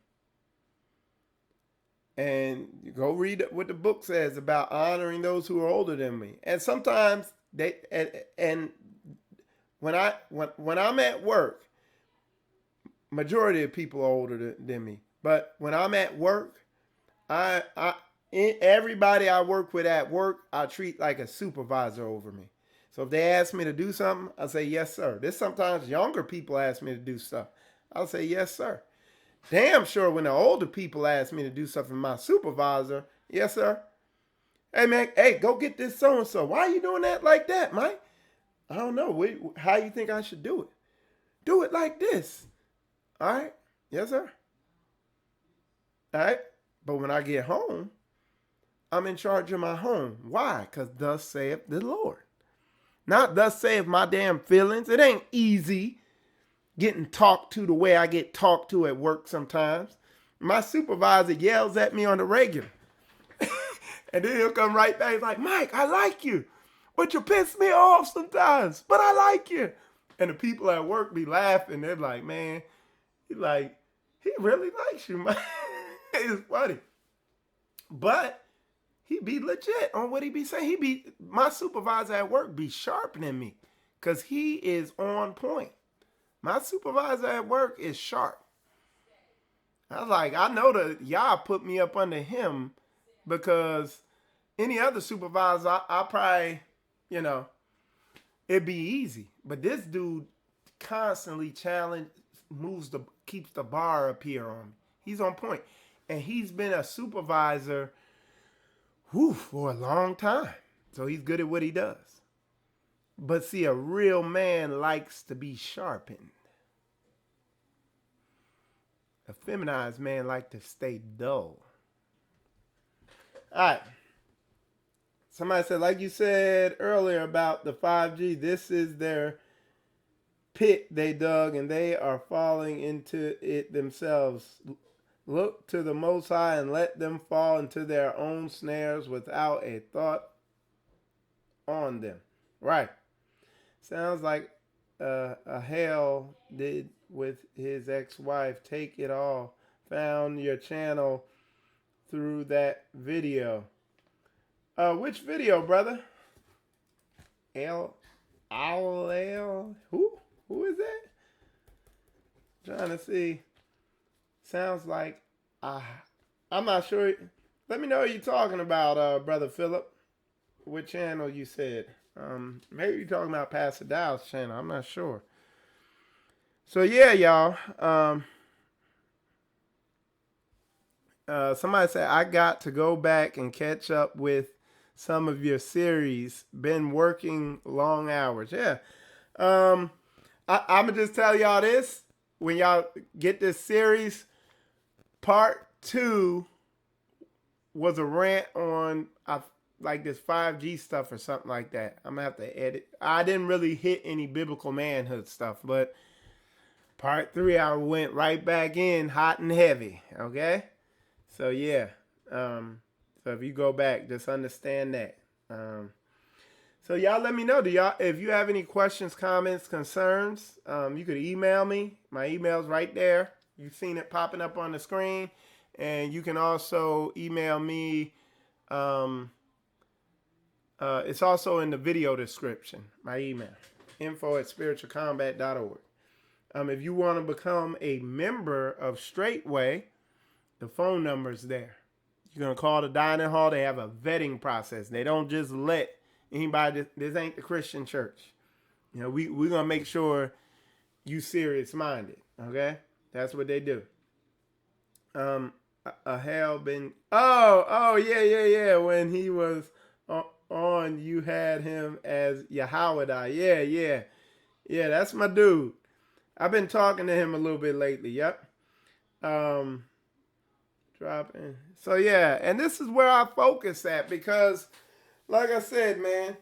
And you go read what the book says about honoring those who are older than me. And sometimes and when I'm at work, majority of people are older than me. But when I'm at work, everybody I work with at work, I treat like a supervisor over me. So if they ask me to do something, I say yes, sir. There's sometimes younger people ask me to do stuff. I'll say yes, sir. Damn sure when the older people ask me to do something, my supervisor, yes, sir. Hey, man, go get this so-and-so. Why are you doing that like that, Mike? I don't know. How you think I should do it? Do it like this. All right? Yes, sir. All right? But when I get home, I'm in charge of my home. Why? Because thus saith the Lord. Not thus saith my damn feelings. It ain't easy getting talked to the way I get talked to at work sometimes. My supervisor yells at me on the regular. And then he'll come right back. He's like, Mike, I like you. But you piss me off sometimes. But I like you. And the people at work be laughing. They're like, man, he really likes you, man. It's funny. But he be legit on what he be saying. My supervisor at work be sharpening me. Because he is on point. My supervisor at work is sharp. I was like, I know that y'all put me up under him because any other supervisor, I probably, it'd be easy. But this dude constantly keeps the bar up here on me. He's on point. And he's been a supervisor for a long time. So he's good at what he does. But see, a real man likes to be sharpened. A feminized man likes to stay dull. All right. Somebody said, like you said earlier about the 5G, this is their pit they dug and they are falling into it themselves. Look to the Most High and let them fall into their own snares without a thought on them. Right. Sounds like a hell did with his ex-wife. Take it all. Found your channel through that video. Which video, brother? Who is that? Trying to see. Sounds like I'm not sure. Let me know what you're talking about, brother Philip. What channel you said? Maybe you're talking about Pastor Dow's channel. I'm not sure. So yeah, y'all. Somebody said I got to go back and catch up with some of your series. Been working long hours. Yeah. I'm gonna just tell y'all this. When y'all get this series, part 2 was a rant on like this 5G stuff or something like that. I'm gonna have to edit. I didn't really hit any biblical manhood stuff, but part 3 I went right back in hot and heavy. Okay, so yeah. So if you go back, just understand that. So y'all let me know. If you have any questions, comments, concerns, you could email me. My email's right there. You've seen it popping up on the screen, and you can also email me. It's also in the video description, my email, info@spiritualcombat.org. If you want to become a member of Straitway, the phone number's there. You're going to call the dining hall. They have a vetting process. They don't just let anybody, this ain't the Christian church. We're going to make sure you serious-minded, okay? That's what they do. Yeah. When he was on, you had him as Yahweh. Yeah, that's my dude. I've been talking to him a little bit lately. Yep. Dropping. So yeah, and this is where I focus at because, like I said, man,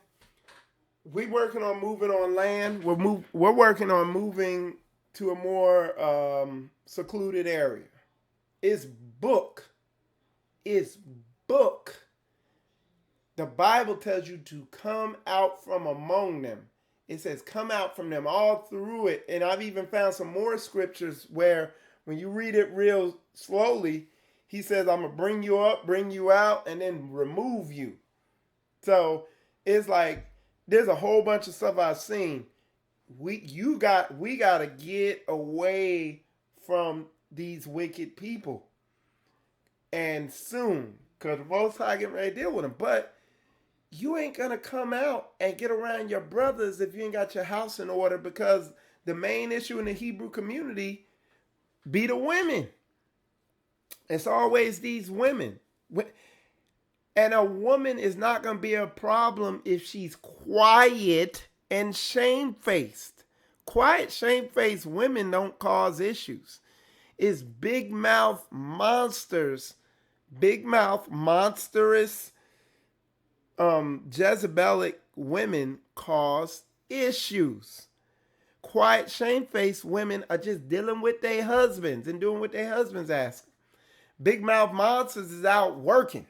we working on moving on land. We're working on moving to a more secluded area. It's book. It's book. The Bible tells you to come out from among them. It says come out from them all through it. And I've even found some more scriptures where when you read it real slowly, he says, I'm going to bring you up, bring you out, and then remove you. So it's like there's a whole bunch of stuff I've seen. We got to get away from these wicked people. And soon, because the Most High getting ready to deal with them. But you ain't going to come out and get around your brothers if you ain't got your house in order, because the main issue in the Hebrew community be the women. It's always these women. And a woman is not going to be a problem if she's quiet and shamefaced. Quiet, shamefaced women don't cause issues. It's big mouth monsters, big mouth monstrous Jezebelic women cause issues. Quiet, shamefaced women are just dealing with their husbands and doing what their husbands ask. Big mouth monsters is out working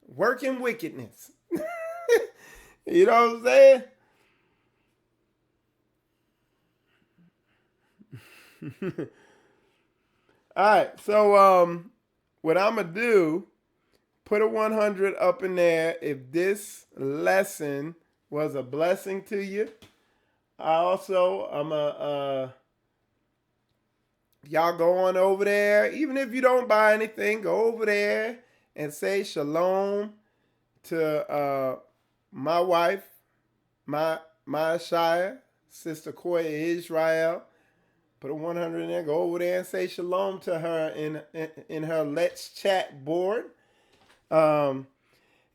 wickedness. You know what I'm saying? All right, so what I'm gonna do, put a 100 up in there if this lesson was a blessing to you. I'm y'all go on over there, even if you don't buy anything, go over there and say shalom to my wife, my Shia, Sister Koya Israel. Put a 100 in there. Go over there and say shalom to her in her Let's Chat board. And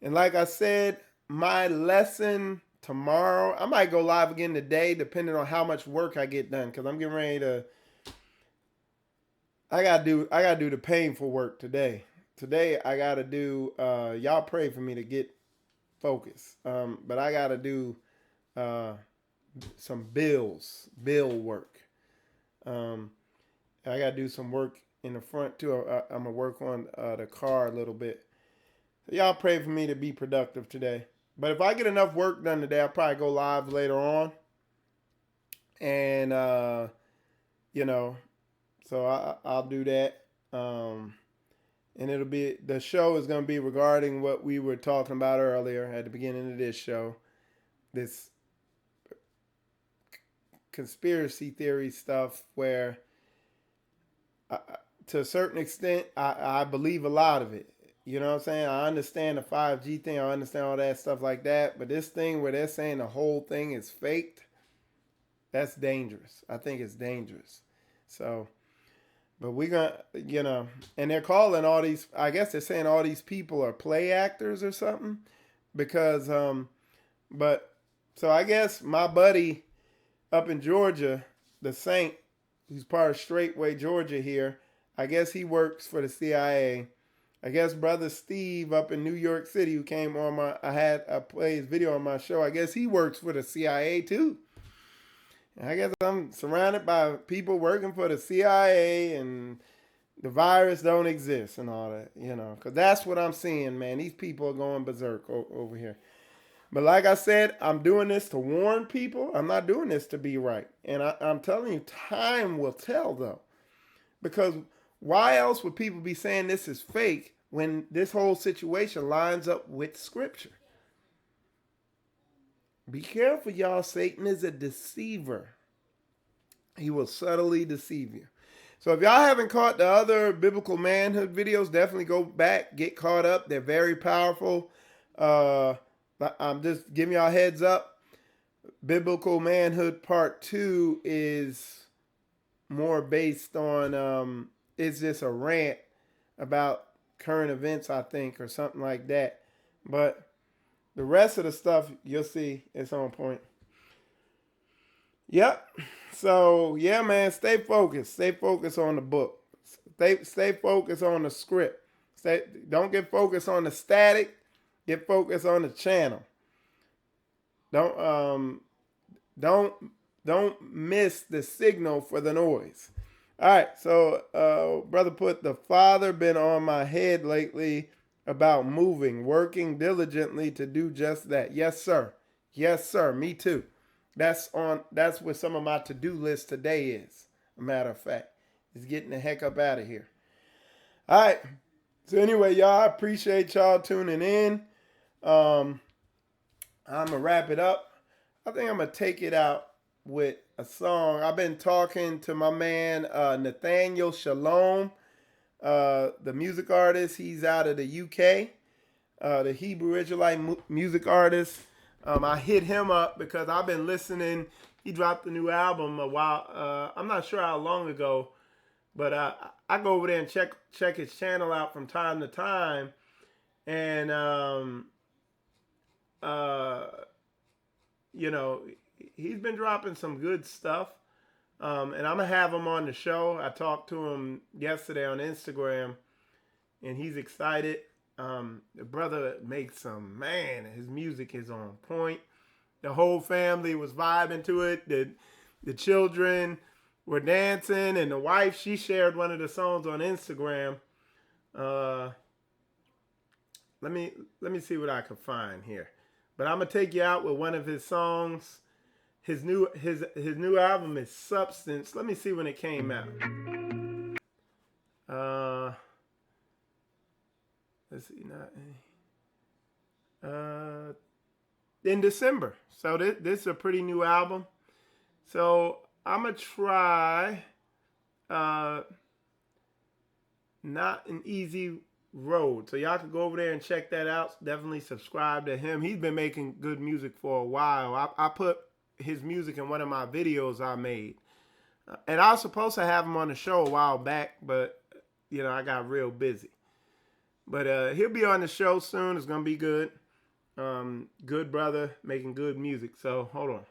like I said, my lesson tomorrow, I might go live again today, depending on how much work I get done, because I'm getting ready to. I gotta do the painful work today. Today I gotta do. Y'all pray for me to get focused. But I gotta do some bill work. I gotta do some work in the front too. I'm gonna work on the car a little bit. So y'all pray for me to be productive today. But if I get enough work done today, I'll probably go live later on. And so I'll do that. And the show is gonna be regarding what we were talking about earlier at the beginning of this show. This conspiracy theory stuff where to a certain extent I believe a lot of it. You know what I'm saying? I understand the 5G thing. I understand all that stuff like that. But this thing where they're saying the whole thing is faked, that's dangerous. I think it's dangerous. So, but we're going to, and they're calling all these, I guess they're saying all these people are play actors or something. Because, so I guess my buddy up in Georgia, the Saint, who's part of Straitway, Georgia here, I guess he works for the CIA. I guess Brother Steve up in New York City, who came on I played his video on my show, I guess he works for the CIA too. And I guess I'm surrounded by people working for the CIA and the virus don't exist and all that, because that's what I'm seeing, man. These people are going berserk over here. But like I said, I'm doing this to warn people. I'm not doing this to be right. And I'm telling you, time will tell, though. Because why else would people be saying this is fake when this whole situation lines up with Scripture? Be careful, y'all. Satan is a deceiver. He will subtly deceive you. So if y'all haven't caught the other biblical manhood videos, definitely go back, get caught up. They're very powerful. I'm just giving y'all a heads up. Biblical Manhood Part 2 is more based on, it's just a rant about current events, I think, or something like that. But The rest of the stuff you'll see it's on point. Yep. So yeah, man, stay focused. Stay focused on the book. Stay focused on the script. Don't get focused on the static. Get focused on the channel. Don't miss the signal for the noise. All right, so brother put, the Father been on my head lately about moving, working diligently to do just that. Yes, sir. Yes, sir. Me too. That's what some of my to-do list today is. A matter of fact, is getting the heck up out of here. All right. So anyway, y'all, I appreciate y'all tuning in. I'm gonna wrap it up. I think I'm gonna take it out with a song. I've been talking to my man Nathaniel Shalom, the music artist. He's out of the UK, the Hebrew Israelite music artist. I hit him up because I've been listening. He dropped a new album a while. I'm not sure how long ago, but I go over there and check his channel out from time to time, and you know, he's been dropping some good stuff. And I'm gonna have him on the show. I talked to him yesterday on Instagram, and he's excited. The brother makes some, man, his music is on point. The whole family was vibing to it. The children were dancing, and the wife, she shared one of the songs on Instagram. Let me see what I can find here. But I'm gonna take you out with one of his songs. His new album is Substance. Let me see when it came out. Let's see, in December. So this is a pretty new album. So I'm gonna try Not an Easy Road. So y'all can go over there and check that out. Definitely subscribe to him. He's been making good music for a while. I put his music in one of my videos I made. And I was supposed to have him on the show a while back, but you know, I got real busy. But he'll be on the show soon. It's gonna be good. Good brother making good music. So hold on.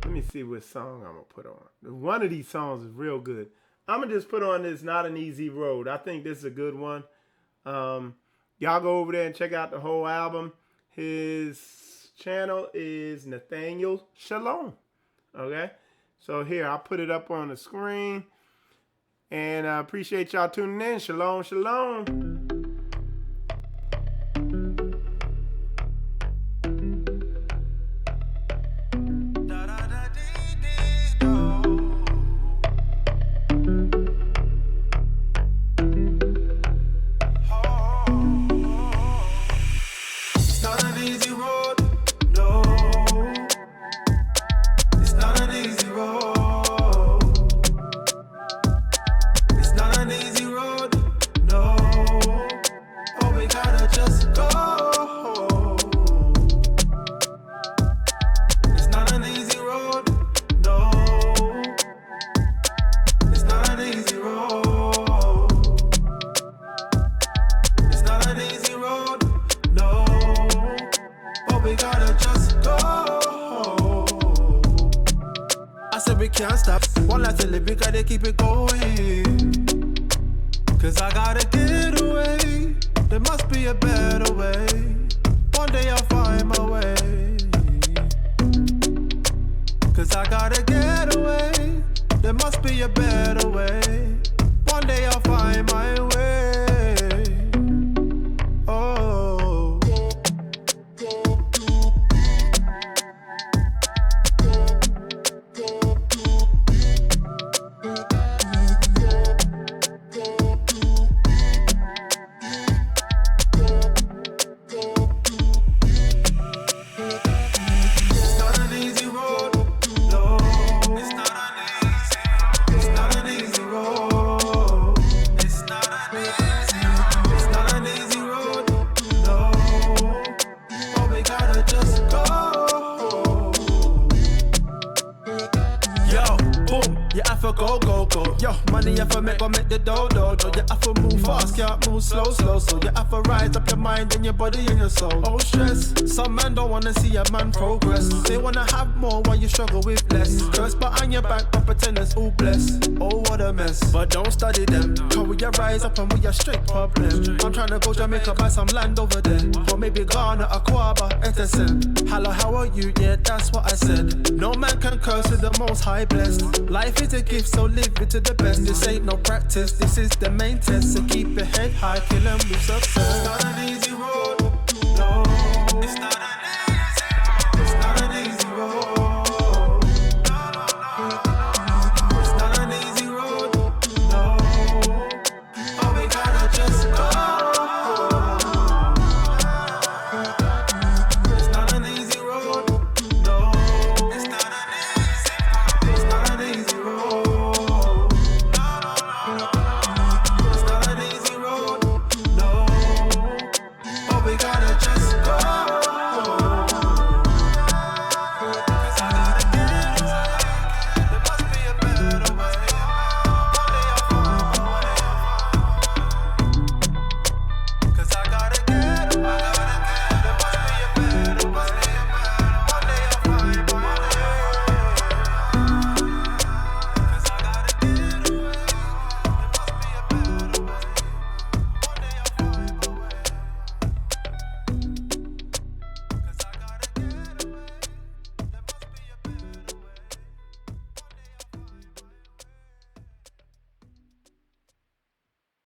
Let me see what song I'm gonna put on. One of these songs is real good. I'm gonna just put on this Not an Easy Road. I think this is a good one. Y'all go over there and check out the whole album. His channel is Nathaniel Shalom. Okay, so here, I'll put it up on the screen. And I appreciate y'all tuning in. Shalom, shalom. Can't stop. One life to live, we gotta keep it going. Cause I gotta get away. There must be a better way. One day I'll find my way. Cause I gotta get away. There must be a better way. One day I'll find my way. Oh. It's not an easy road. It's not an have to go. Yo, money you have to make the dough. You have to move fast, can't move slow. So you have to rise up your mind and your body and your soul. Oh, stress. Some man don't wanna see a man progress. They wanna have more while you struggle with less. Curse behind your back, but pretend it's all blessed. Oh, what a mess. But don't study them. Cause we a rise up and we a straight problem. I'm trying to go Jamaica, buy some land over there. Or maybe Ghana, Aquaba, etc. Hello, how are you? Yeah, that's what I said. No man can curse with the most high blessed. Life is a gift, so live it to the best. This ain't no practice, this is the main test. So keep your head high, kill 'em with success. It's not an easy road, no. It's not